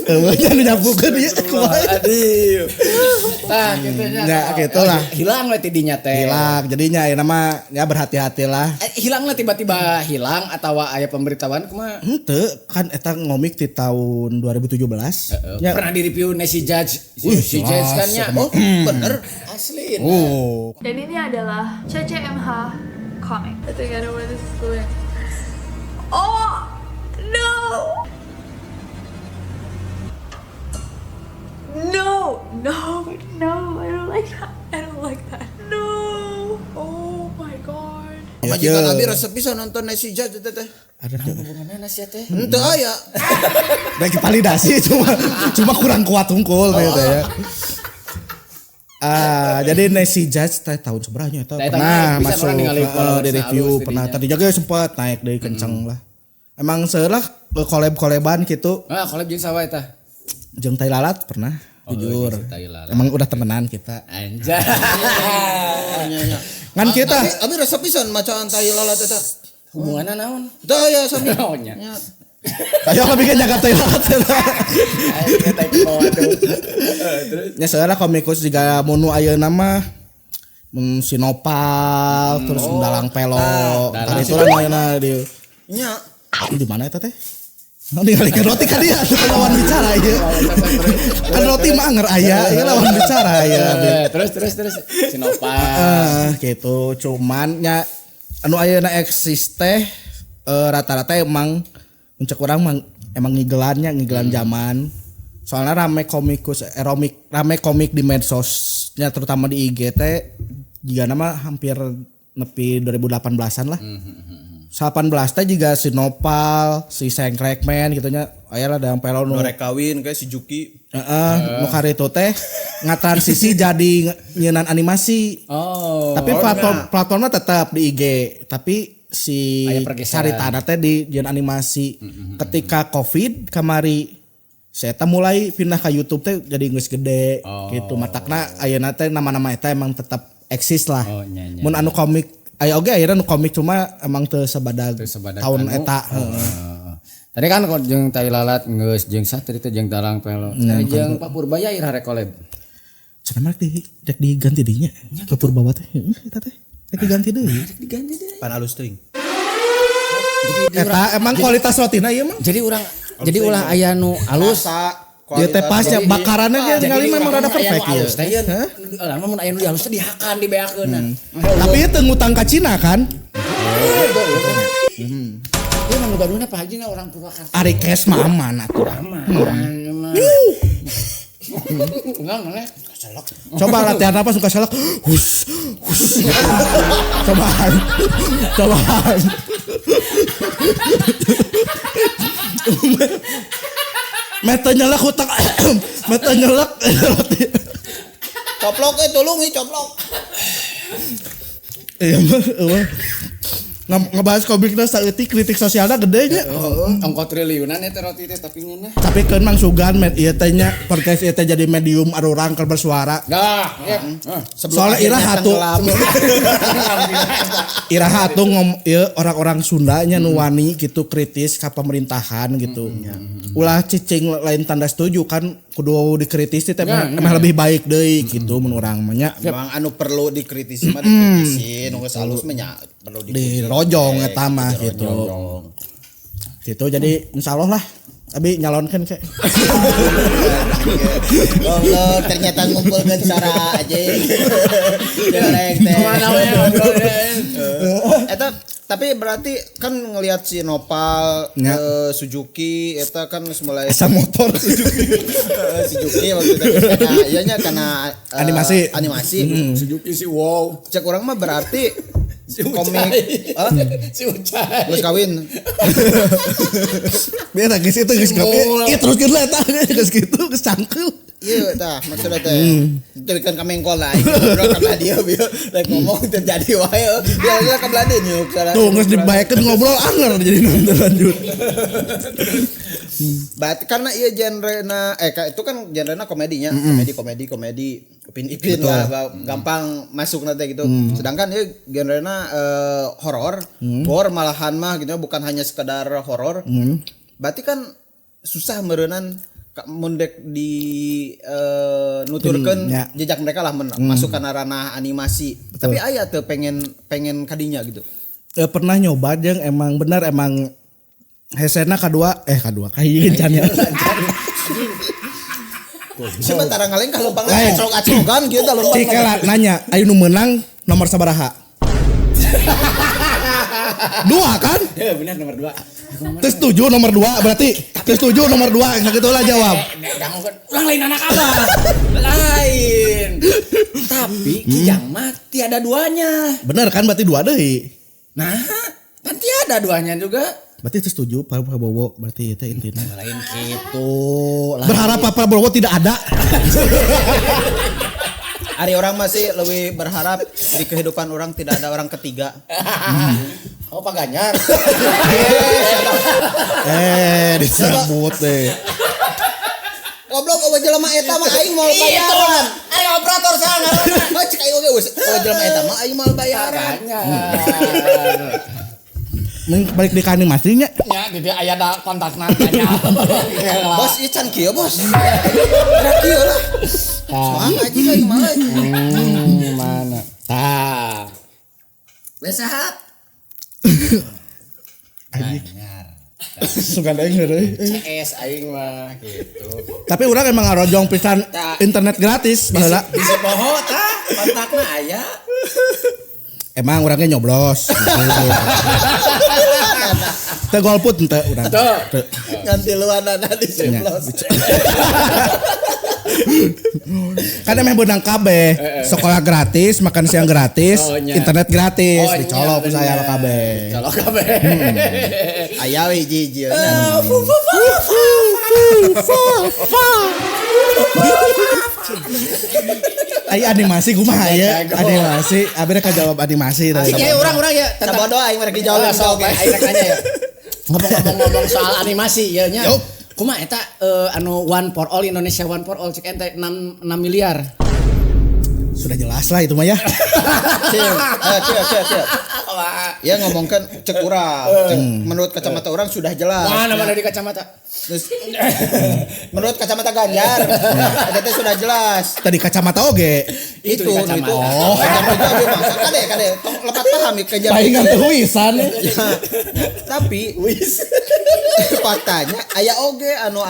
nya nu nyapukeun ieu kumaha aduh tah kitu nya gitu lah hilang we tidinya teh hilang jadinya ya nama ya berhati-hatilah hilangnya tiba-tiba hilang atau aya pemberitahuan kumaha henteu kan eta ngomik di tahun 2017 ya pernah di review Nasi Judge si Judge kan nya oh bener asli Dan ini adalah CCMH comic. I think I know where this is going. Oh no! No! I don't like that. I don't like that. No! Oh my god. Majikan abi resep bisa nonton Nasi Judge teh ada tuh hubunganna nasi teh henteu aya dan validasi cuma kurang kuat unggul gitu ya. Jadi Nasi Judge teh tahun seberanya eta pernah masuk di review pernah tadi juga sempat naik dari kencang lah. Emang seulah kolab-koleban gitu. Ah, collab jeung saha eta? Jeung Tai Lalat pernah. Jujur. Tai Lalat. Emang udah temenan kita. Anjay. Ngan kita. Abi resep pisan macaan Tai Lalat eta. Hubunganna naon? Tah ya sami. Naonnya? Ayo lebih kan jaga Tai Lalat. Aing eta ke bawah tuh. Nya seulah komikus juga munu ayeuna mah Sinopal terus Dalang Pelo. Tadi itu lah ayeuna di Nya. di mana eta teh? Ninggalikeun roti kan dia lawan bicara ieu. Kan roti mah anger aya, ieu lawan bicara ya. Terus Sinopal. Gitu cuman nya anu ayeuna eksis teh rata-rata emang muncul orang emang ngigelan zaman. Soalnya rame komik di medsosnya terutama di IG teh juga nama hampir nepi 2018-an lah. 18 teh juga si Nopal, si Sengkrekman gitu nya aya lah Dalang Pelo nu Rek kawin kayak si Juki. nu karito teh ngatransisi jadi nyeunan animasi. Oh. Tapi platformnya tetap di IG, tapi si Aya pergeseran. caritana teh di jeung animasi. Ketika Covid kamari saya mulai pindah ke YouTube teh jadi geus gede gitu. Matakna ayeuna teh nama-nama eta emang tetap eksis lah. Oh, nya. Mun anu komik aya oge ayeuna nu komik cuma emang teu sabadag tahun anu. eta. Tadi kan jeung Tai Lalat geus jeung satri teh jeung Dalang Pelo. Jeung Pak Purbaya ira rek collab. Cenah mah rek diganti dinya. Ke Purbawa teh eta teh rek diganti deui. Diganti deh. Pan alus teuing. Eta emang kualitas rotina ieu mah. Jadi ulah aya nu alus. Dia teh pasnya bakarannya dia ningali memang rada perfect ya. ya. Lah mun aya nu halus teh dihakan dibeakeun. Tapi itu ngutang ka Cina kan? Dia mah gaduhna Pak Haji na orang Purwakarta. Ari cash mah aman atuh. Enggak mana? Coba latihan apa suka selak. Hus. Cobaan. Meta nyelak hutang. Meta nyelak. Coplok tolong coplok. Iya mah. Ngebahas komikna saeutik kritik sosialna gede nya. Ongkot triliunan eta roti teh tapi ngeunah. Tapi keun mang sugan ieu teh nya podcast ieu teh jadi medium arurang keur bersuara. Dah, ya. Soalnya Ira Hatung ieu orang-orang Sunda nya nu wani gitu kritis ka pemerintahan gitu. Ulah cicing lain tanda setuju kan kudu dikritisi teh emang lebih baik deui gitu mun urang mah nya. Memang anu perlu dikritisi mah dikritisi, nu geus alus mah nya perlu dirojong eta mah gitu. Gitu jadi insyaallah lah abi nyalonkeun ke. Goblok ternyata ngumpulkeun suara aja. Jelek teh. Mana we Eta tapi berarti kan ngelihat si Nopal, Suzuki, eta kan mulai Asa motor Suzuki waktu itu karena animasi. Suzuki si wow. Cek orang mah berarti komik Si Ucai. geus kawin. Biar geus itu geus kawin. Ieu teruskeun lah eta geus kitu geus cangkeul. Iya tah maksudnya teh. Itu kan kamengkol lah. Bro ka dia rek ngomong terjadi wae. Dia ka Bladin yuk. Tuh geus dibaekeun ngobrol anger jadi lanjut. Berarti karena iya genrena itu kan genrena komedinya, komedi upin-ipin lah gampang masuk nanti gitu. Sedangkan ieu genrena horor, gore malahan mah gitu bukan hanya sekedar horor. Berarti kan susah meureunnan mundek di nuturkeun jejak mereka lah masuk kana ranah animasi. Betul. Tapi aya teu pengen kadinya gitu. Pernah nyoba jeung emang bener emang hesena kedua kahiji can ya. Sementara ngaleng ka leumpang acok-acokan kieu tah leumpang. Cik nanya, aya nu meunang nomor sabaraha? 2 kan? Ya benar nomor 2. Terus 7 nomor 2 berarti. Terus 7 nomor 2 nah gitu lah jawab. Ulang lain anak abah. Lain. Tapi kijang mah tiada duanya. Bener kan berarti 2 deui. Nah, kan tiada duanya juga. Berarti itu setuju Pak Prabowo berarti itu intinya. Lain gitu. Berharap Pak Prabowo tidak ada. Ari orang masih lebih berharap di kehidupan orang tidak ada orang ketiga. Oh Pak Ganjar. Disebut deh. Goblok eueuh jelema eta mah aing mau bayaran. Ayo operator sana. Cek aing oge eueuh jelema eta mah aing mau bayaran. Balik di animasinya. Ya, jadi aya da kontakna tanya. Bos ieu can kieu bos. Ra kieu lah. Soang aja aing mah. Mana? Tah. Besahat. Suka denger euy. CS aing mah gitu. Tapi urang emang ngarojong pisan internet gratis baheula. Bisa poho tah, kontakna aya. Emang orangnya nyoblos. Teu golput henteu urang. Tuh. Ganti luanana di seblos. Kan emang benang kabeh. Sekolah gratis, makan siang gratis, internet gratis, dicolok ku saya kabeh. Colok kabeh. Aya we jiji. Aya animasi kumaha ya? Animasi, abis ka jawab animasi tadi. Asik ya orang-orang ya. Sabodo aing mereka jawab Sok aing rek nanya ya. Ngomong soal animasi ya nya. Kumaha eta anu One for All Indonesia One for All cek ente 6 miliar. Sudah jelas lah itu mah ya. Cek. Ya ngomongkan cek urang. Menurut kacamata orang sudah jelas. Mana di kacamata? Terus menurut kacamata Ganjar, itu sudah jelas. Tadi kacamata oge. Itu. Oh, kacamata oge mah. Kade, lepat paham Ganjar. Palingan teu wisan. Tapi faktanya aya oge anu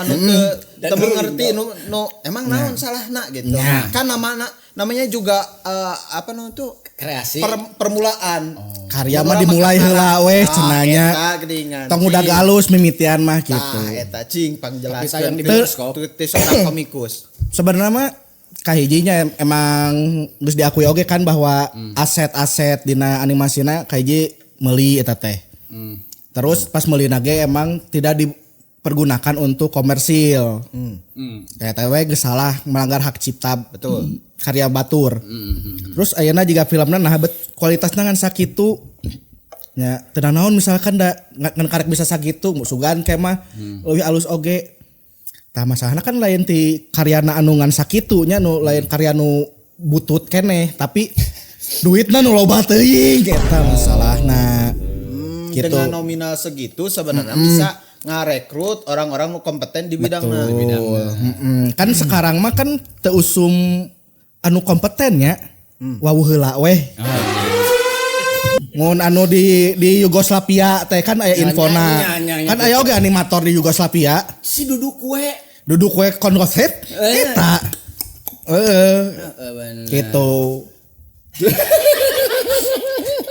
teu mengerti nu emang naon salahna gitu. Kan namanya juga apa tuh kreasi permulaan. Karya mah dimulai heula weh cenanya. Tong udah galus mimitian mah gitu. Eta cing pangjelaskeun. Tapi sayang di bioskop. Teu seorang komikus. Sebenarnya mah kahijinya emang geus diakui oge kan bahwa aset-aset dina animasina kahiji meuli eta teh. Terus pas meuli ge emang tidak dipergunakan untuk komersil. Kayak teh we geus salah melanggar hak cipta. Betul. Karya batur. Terus ayeuna jiga filmna nah bet kualitasna ngan sakitu. Nya teu naon misalkan da ngan karek bisa sakitu musugan ke mah leuwih alus oge. Tah masalahna kan lain ti karyana anu ngan sakitu nya nu lain karya nu butut keneh tapi duitna nu loba teuing eta masalahna. Gitu. Dengan nominal segitu sebenarnya bisa ngarekrut orang-orang nu kompeten di bidangna. Kan sekarang mah kan teu usum anu kompetennya wawuh heula weh. Ngun anu di Yugoslavia teh kan aya infona. Kan aya oge animator di Yugoslavia. Si duduk kue konset eta. Gitu.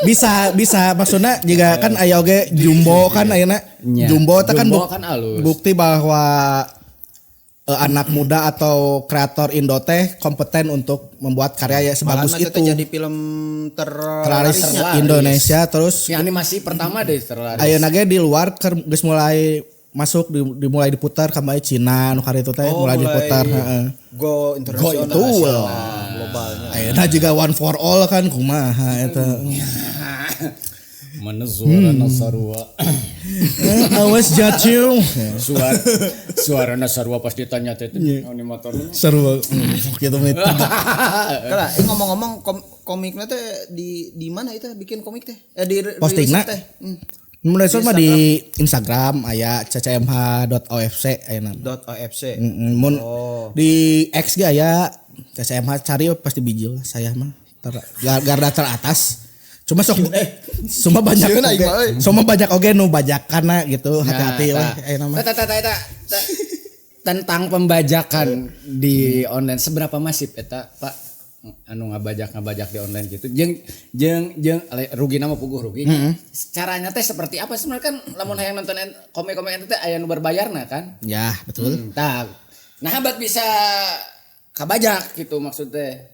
Bisa maksudnya jika kan aya oge Jumbo kan ayeuna Jumbo teh kan bukti bahwa anak muda atau kreator Indo teh kompeten untuk membuat karya ya sebagus itu. Jadi film terlaris Indonesia terus yang animasi pertama deh terlaris. Ayeuna ge di luar geus mulai masuk dimulai diputar ka bae Cina nu kari itu teh mulai diputar go internasional globalnya. Ayeuna juga One for All kan kumaha eta. Mana suara Nasarua? Awas jatuh. Suara Nasarua pas ditanya teh animatornya. Seru gitu mit. Kala ngomong-ngomong komiknya teh di mana itu bikin komik teh? Di postingna teh. Mulai mah di Instagram aya ccmh.ofc ayeuna. .ofc. Mun di X ge aya ccmh cari pasti bijil saya mah. Garda teratas. Cuma banyak oge nu bajakanna gitu hati-hati weh ayeuna mah. Tentang pembajakan di online seberapa masif eta Pak anu ngabajak di online gitu. Jeung rugi nama puguh rugi. Caranya teh seperti apa sebenarnya kan lamun hayang nonton komik-komik teh aya nu berbayarna kan? Ya, betul. Nah, habat bisa kabajak gitu maksudnya.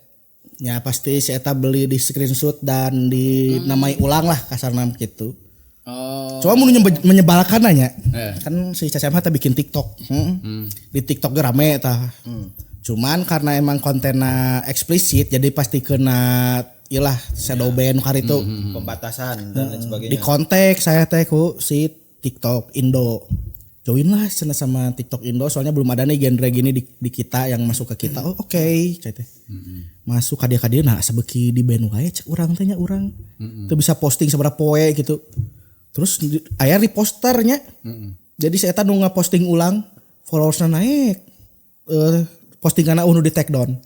Ya pasti si eta beli di screenshot dan dinamai ulang lah kasarna gitu. Cuma mau menyebalkan nanya. Kan si CCMH teh bikin TikTok. Di TikTok ge rame tah. Cuman karena emang kontennya eksplisit jadi pasti kena ilah shadow ban kari itu pembatasan dan lain sebagainya. Di konteks saya teh ku si TikTok Indo. Join lah cenah sama TikTok Indo soalnya belum ada nih genre gini di kita yang masuk ke kita. Oh oke, teh. Masuk kadia-kadia nah sabeuki di band wae cek urang teh nya urang. Teu bisa posting sabaraha poe gitu. Terus aya reposternya. Jadi saya teh nu ngaposting ulang followersna naik. Postinganna nu di take down.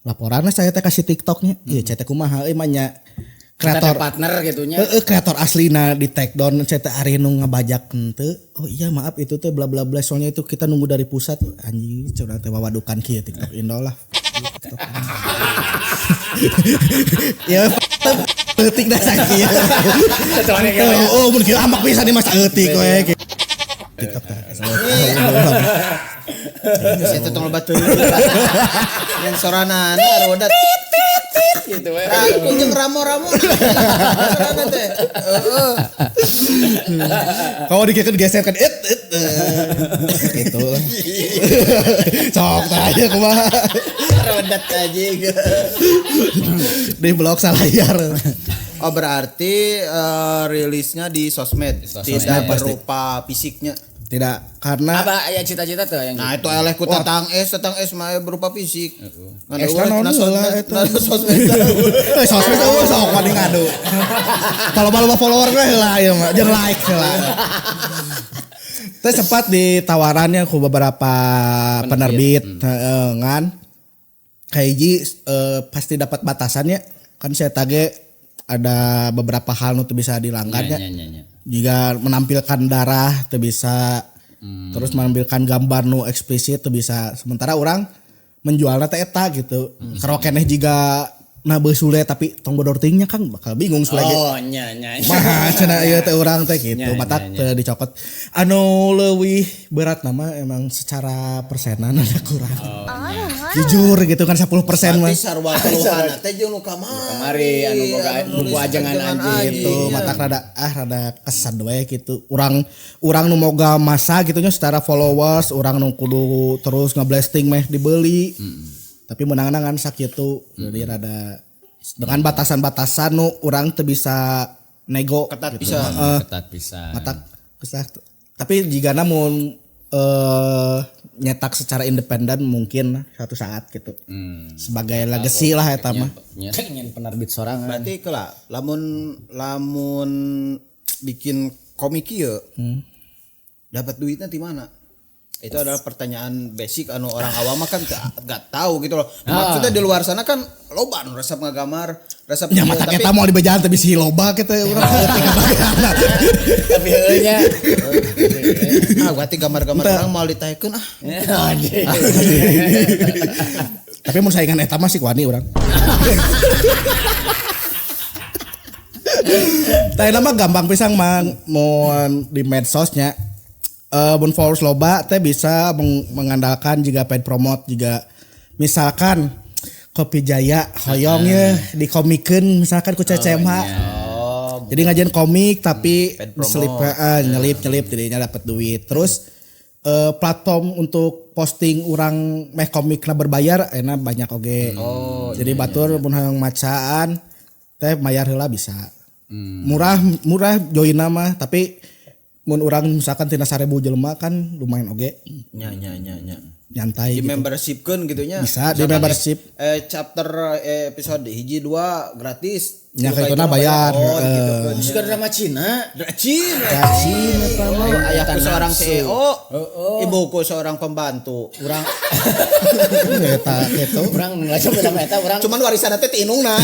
Laporanna saya teh kasih TikToknya. Ieu teh kumaha euy mah nya kreator partner gitunya. Kreator aslina di take down saya teh ari nu ngabajak henteu. Oh iya maaf itu teh bla bla bla soalnya itu kita nunggu dari pusat anjing coba teh wawadukan kieu TikTok Indo lah. Ya eutik dah sakieu. Oh mun kieu ambak pisan di masa eutik we. TikTok teh. Saya tuh tong lebat teuing. Yang soranana roda Gitu we. jeung ramo-ramo. Sorana teh. Heeh. Kalau dikeun geserkan gitu. Sok tanya kumaha. Rodat aja. Di blog salayar. Oh berarti rilisnya di sosmed, tidak pasti. berupa fisiknya. Tidak karena Apa aya cita-cita tuh yang Nah itu eleh ku tatang es mah berupa fisik. Es kan naon heula eta. Sosmed. Sosmed eueuh sok mending ngadu. Kalau follower gue heula ieu mah jeung like heula. Teh sempat ditawarannya ku beberapa penerbit ngan kayak pasti dapat batasannya kan saya tage ada beberapa hal nu teu bisa dilanggarnya. Jika menampilkan darah teu bisa terus menampilkan gambar nu eksplisit teu bisa sementara orang menjualnya teh eta gitu. Karo keneh jiga na beusule tapi tong bodor teuingnya Kang bakal bingung sule ge. Oh nya. Mah cenah ieu teh urang teh gitu. Batak teu dicokot. Anu leuwih berat nama emang secara persenan ada kurang. Jujur gitu kan 10% mah. Berarti sarua keluhan teh jeung nu Kamari anu boga ajengan anjing Gitu batak rada kesad we gitu. Urang nu moga masa gitunya secara followers, urang nu kudu terus ngeblasting meh dibeli. Tapi menang-menang kan sakitu jadi rada dengan batasan-batasan nu urang teu bisa nego ketat gitu. bisa. ketat pisan. Matak kesah. Tapi jika namun nyetak secara independen mungkin suatu saat gitu. Sebagai legacy lah eta mah. Nyen penerbit sorangan. Berarti kela lamun bikin komik ieu dapat duitnya di mana? Itu adalah pertanyaan basic anu orang awam kan gak tahu gitu loh. Maksudnya di luar sana kan loba anu resep ngagambar, resep Ya matak eta mau dibejaan teh bisi loba kita urang Tapi heuh nya. berarti gambar-gambar orang mau ditaikeun Tapi mun saingan eta mah si wani urang. Tah nama gampang pisang mun di medsosnya. Mun followers loba teh bisa mengandalkan juga paid promote juga misalkan Kopi Jaya hoyong ya dikomikeun misalkan ku CCMH. Jadi ngajian komik tapi nyelip jadinya dapat duit. Terus platform untuk posting orang meh komikna berbayar enak banyak oge. Jadi batur mun hayang macaan teh bayar heula bisa. Murah join mah tapi mun urang misalkan tina 1000 jelema kan lumayan oge. Nya. Nyantai Di gitu. membershipkeun gitunya. Bisa di membership. Chapter episode 1 2 gratis. Nya kaituna bayar. Gitu kan. Suka drama Cina. Ya Cina mah. Ayahku seorang CEO, ibuku seorang pembantu. Urang Eta gitu. urang ngajak film eta urang Cuman warisan teh ti inungna.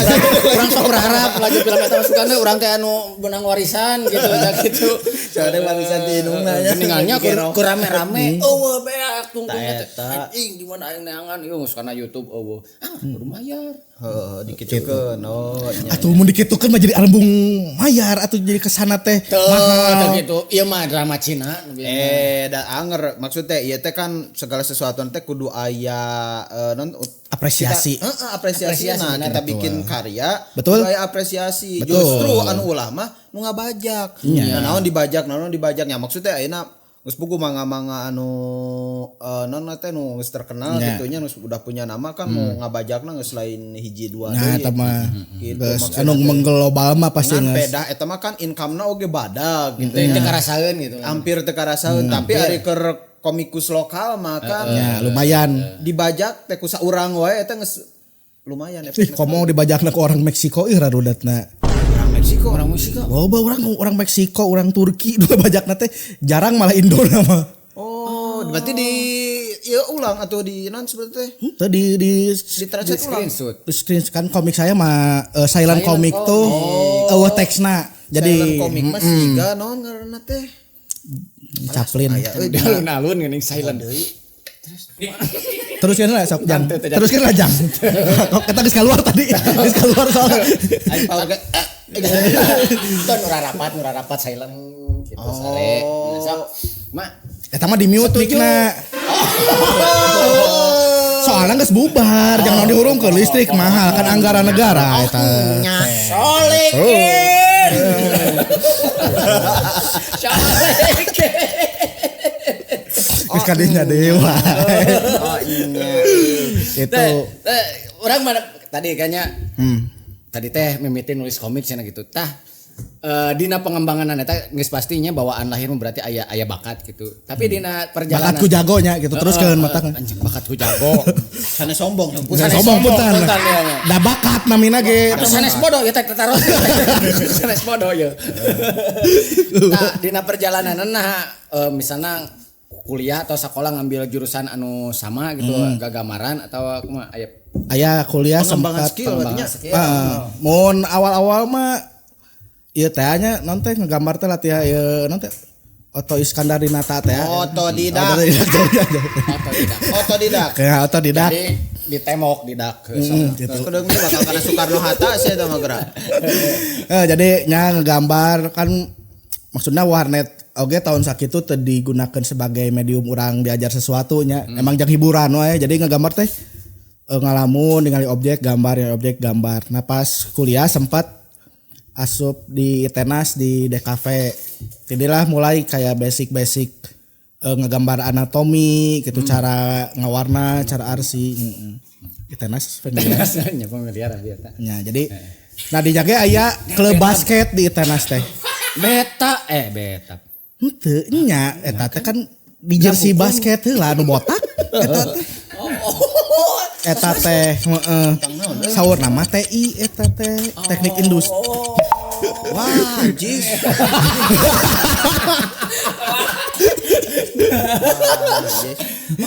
urang sok berharap lagi film eta masukana urang teh anu benang warisan gitu gitu. Soalnya warisan ti inungna nya. Ningalnya ku rame-rame. Oh beak tungtungnya teh. Eta. Anjing di mana aing neangan ieu geus kana YouTube eueuh. Kudu mayar. Heeh, dikitukeun. Atuh mun dikitukeun mah jadi album mayar atuh jadi kesana teh Tuh gitu. Ieu mah drama Cina. Da anger maksudnya ieu teh kan segala sesuatu teh kudu aya apresiasi. Apresiasi. Nah, bener. kita bikin karya, Betul. kudu aya apresiasi. Betul. Justru anu ulah mah nu ngabajak. Nah, naon dibajak, nya maksudnya ayeuna Geus buku manga-manga anu non teh nu geus terkenal Ya. gitunya nu udah punya nama kan mau ngabajakna geus lain hiji dua Nah deui. eta mah Gitu, geus maksudnya anu teh. mengglobal mah pasti Ngan geus. beda eta mah kan income-na oge badag gitu Teu ya. karasaeun gitu lah. Hampir teu karasaeun tapi ari keur komikus lokal mah kan Ya lumayan. dibajak teh ku saurang wae eta geus lumayan Komo dibajakna ke orang Meksiko ih rarudatna. orang Meksiko. Orang musik kok. Loba orang Meksiko, orang Turki dua bajakna teh jarang malah Indo mah. Oh, berarti di ya ulang atau di non seperti Tuh di translate ulang. Screenshot. screen kan komik saya mah silent comic tuh teksna. Jadi Jadi komik mah siga non ngaranna teh. Caplin. Aya euy Alun-alun geuning silent deui. Terus kan lah sok jam. Terus kan lah jam. Kok kita geus keluar tadi. Geus keluar soalnya. aing paling Itu nurarapat silent gitu sare. Sok, Mak. Eta mah di mute mic-na. Soalnya geus bubar, jangan dihurungkeun listrik mahal kan anggaran negara eta. Solik. Solik. Geus kadinya dewa. Oh iya. Itu Orang mana tadi kayaknya tadi teh mimitin nulis komik cenah gitu. Tah dina pengembangan eta geus pastinya bawaan lahir berarti aya bakat gitu. Tapi dina perjalanan bakatku jagonya gitu teruskeun matang. anjing bakatku jago. sana sombong. Bukan sombong punten. punten, ya. Da bakat namina ge. Terus sanes bodoh ya teh taruh. Sanes bodoh ya. Nah, dina perjalanan nah misalnya kuliah atau sekolah ngambil jurusan anu sama gitu gagamaran atau kumaha aya Aya kuliah Pengembangan sempat skill artinya. mun awal-awal mah ieu teh nya non teh ngegambar teh latihan ieu non teh Oto Iskandar Dinata teh. Otodidak. Kayak otodidak. jadi ditemok didak Gitu. Kudu ge bakal kana Soekarno Hatta sih eta mah geura. Jadi nya ngegambar kan maksudnya warnet oge tahun sakitu teu digunakan sebagai medium urang diajar sesuatu nya. Emang jeung hiburan we. Jadi ngegambar teh ngalamun ningali objek gambar. Nah pas kuliah sempat asup di Tenas di DKV. Jadilah mulai kayak basic ngegambar anatomi gitu cara ngawarna, cara arsi. Di Tenas familiar. nya familiar biasa Ya, jadi nah di jage aya klub basket di Tenas teh. beta Henteu nya eta teh kan di jersey basket heula anu botak eta teh. Eta teh heeh. Saur nama TI eta teh teknik industri. Wah, jis.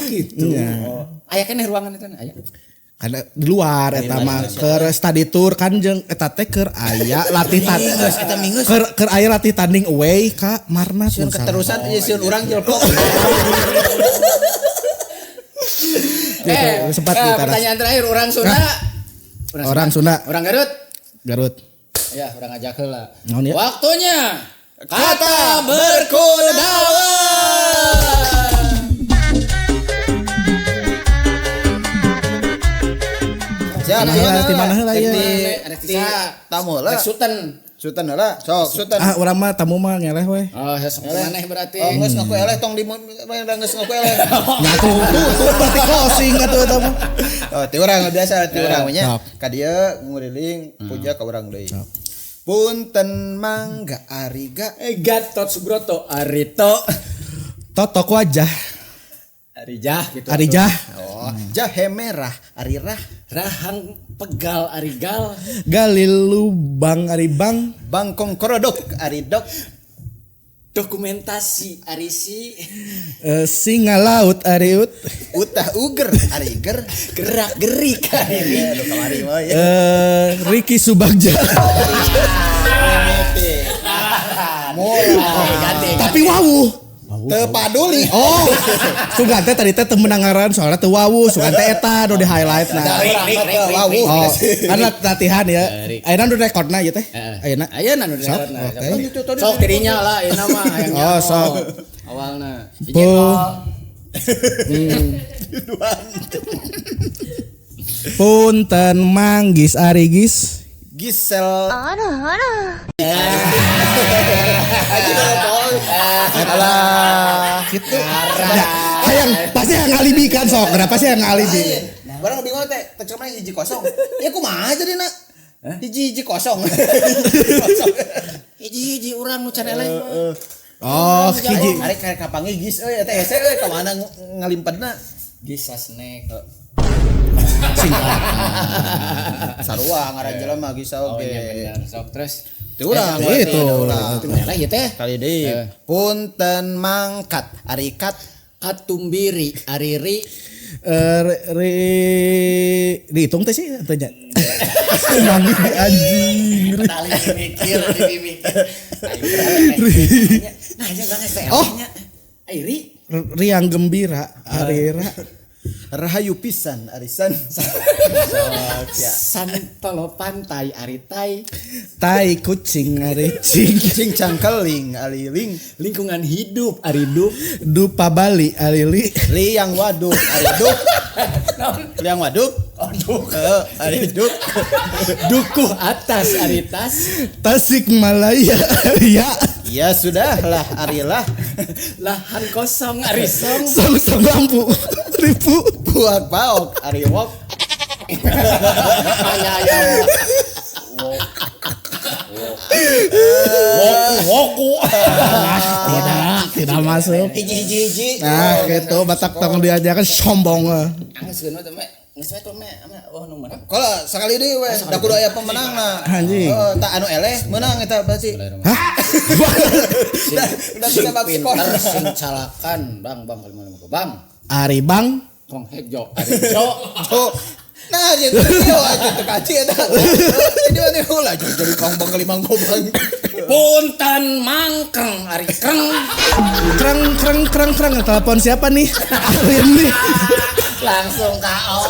gitu aya keneh ruangan itu aya Ada di luar eta mah keur study tour kan jeung eta teh keur aya latih tanding keur aya latih tanding away ka Marnat mun salah. Keterusan ieu sieun urang jelpok. sempat di Tenas. pertanyaan terakhir orang Sunda Orang Sunda, orang Garut Garut. ya orang ajak heula Naon ya? waktunya kata berkuda. Siap, Di mana heula ieu? Di tamu lah. Sultan. Sultan heula. Sok, Sultan. Ah, urang mah tamu mah ngeleh we. Oh, sok maneh berarti. Oh, geus ngaku eleh tong di geus ngaku eleh. Nyatu. Berarti closing atuh eta mah. Oh, ti urang biasa ti urang nya. Sok. Ka dieu nguriling puja ka urang deui. Punten mangga ariga Gatot Subroto Arito Totok wajah, Arijah gitu. Arijah, Oh, jahe merah arirah Rahang Pegal Arigal galil lubang aribang, bangkong korodok aridok dokumentasi Arisi singa laut ariut, utah uger ariger gerak gerik ya lu kamari mah ya. Ricky Subagja. ganti. Tapi wawu. Teu paduli. Oh, sugan teh tadi teh teu menangaran soalnya teu wawu, sugan teh eta nu di highlight nah. Wawu. Oh, kan latihan ya. Ayeuna nu rekodna ieu teh. Ayeuna. Ayeuna nu Sok, dengarna. oke. Sok dirinya lah ieu mah hayang Oh, sok. awalna. Punten manggis arigis, Gisel. Gitu. Hayang pasti yang ngalibikan sok. Kenapa sih yang ngalibi? Barang bingung teh, tecemnya hiji kosong. Ya kumaha jadi nak? Hiji kosong. Hiji urang nu can eleng. Oh, hiji. Arek karek kapangi gis euy eta hese euy ka mana ngalimpedna? Gisa snack. Sarua ngaran jelema gisa Oh oge. iya benar. Sok terus. Teu urang itu. Itu merah ya teh. Kali deui. Punten mangkat arikat Katumbiri ariri dihitung teh sih tanya. Mami anjing. tali mikir di mikir. Nah, ini enggak teh. Oh. Airi Riang gembira, arira. rahayu pisan arisan. santolo pantai aritai Tai kucing aricing. Cing cangkeling aliling lingkungan hidup aridup Dupa Bali alili. liang waduk ariduk. Liang waduk. Ariduk. dukuh atas aritas Tasik Malaya. Ya. Ya sudahlah arilah. lahan kosong arisong Song lampu. Ribu. Buak baok ariwok. ayam woku Tidak masuk. Hiji-hiji. Nah, gitu batak tong diajakan sombong. anggeus geus teh geus we me oh nu menang Kalau sekali deui we da kudu aya pemenangna. Anjing. Tak anu eleh menang eta berarti. Hah? Udah bisa bak skor. pinter sing calakan bang bang Ari Bang. kong hejo arijo Oh. Nah, jadi yo atuh kaci eta. Ini mah heula jadi kong limang gobang. punten mangkeng ari kreng Kreng. Telepon siapa nih? Arin nih. langsung KO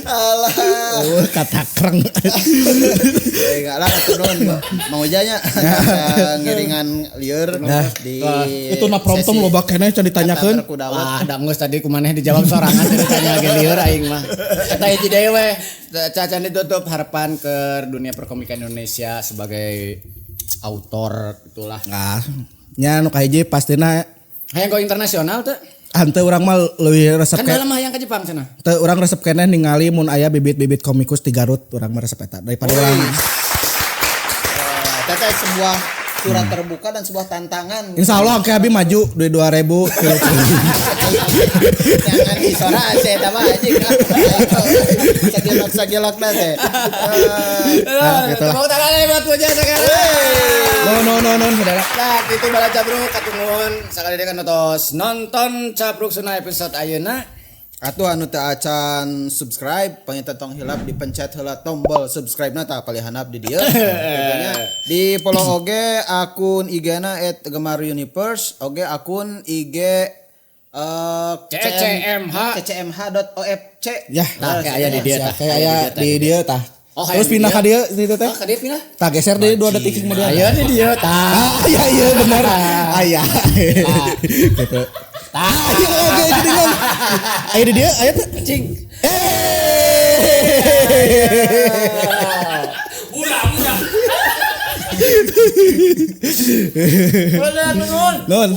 Alah. Oh, kata kreng. Enggak lah atuh non. Mau janya ngiringan lieur di Itu na promptom loba keneh can ditanyakeun. wah dangus tadi kumaneh dijawab sorangan ditanya ge lieur aing mah eta hiji deui we cacan ditutup harapan ke dunia perkomikan Indonesia sebagai autor itulah Nah, nya nu kahiji pastina hayang go internasional teh henteu urang mah leuwih resep kan dalam hayang ka Jepang cenah teu urang resep keneh ningali mun aya bibit-bibit komikus di Garut urang mah resep eta daripada urang Tete sebuah surat terbuka dan sebuah tantangan. insyaallah ke abi maju di 2000 Jangan disorasi eta mah anjing. Sagelak-sagelakna teh. gitu. tepuk tangan buat puja sekarang No saudara. nah itu bala cabruk katungun sakali dia kan nonton cabruk sunah episode ayeuna Atuh anu teu acan subscribe, pangita tong hilap dipencet heula tombol subscribe-na tah palihanap di dieu. Pokoknya di follow oge akun IG-na @gemaruniverse, oge akun IG ccmh.ofc. Ya, Tah, kayak aya di dia tah. kayak aya di dia tah. Oh, Terus hayang pindah di ka dia situ teh. oh ka dia pindah Tah geser deui 2 detik kemudian. ayeuna di dia tah Iya benar. Aya. Gitu. Ayo oke jadi ngom. Ayo di dia, ayo tuh. cing udah Non.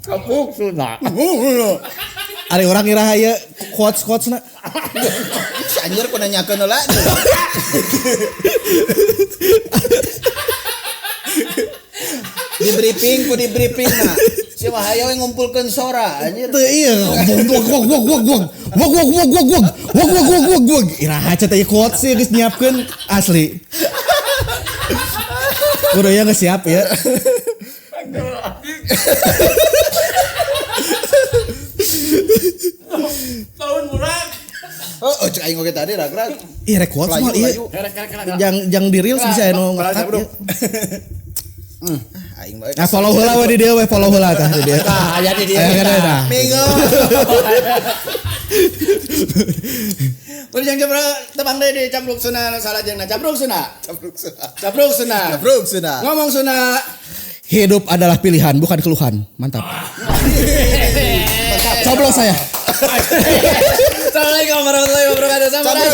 kapuk sudah Ari orang ngira aya quotes na. Anjir ku nanyakeun heula. Di briefing na. Si Wahaya we ngumpulkeun sora anjir. Teu iya. Wog. Iraha cenah ieu quotes geus nyiapkeun asli. Kudu ya geus siap ya. tahun murah Oh, cek aing oge tadi ragrag. Ih rek quotes mah ieu. Jang di reels bisa anu ngangkat. Aing bae. Nah follow heula we di dia we follow heula tah di dia. tah aya di dia Aya kana tah. Minggu. udah jangan coba tebang deh di cabruk sunah salah jeung cabruk sunah Cabruk sunah. ngomong sunah Hidup adalah pilihan, bukan keluhan. Mantap. Coblos saya. Assalamualaikum warahmatullahi wabarakatuh. Sampai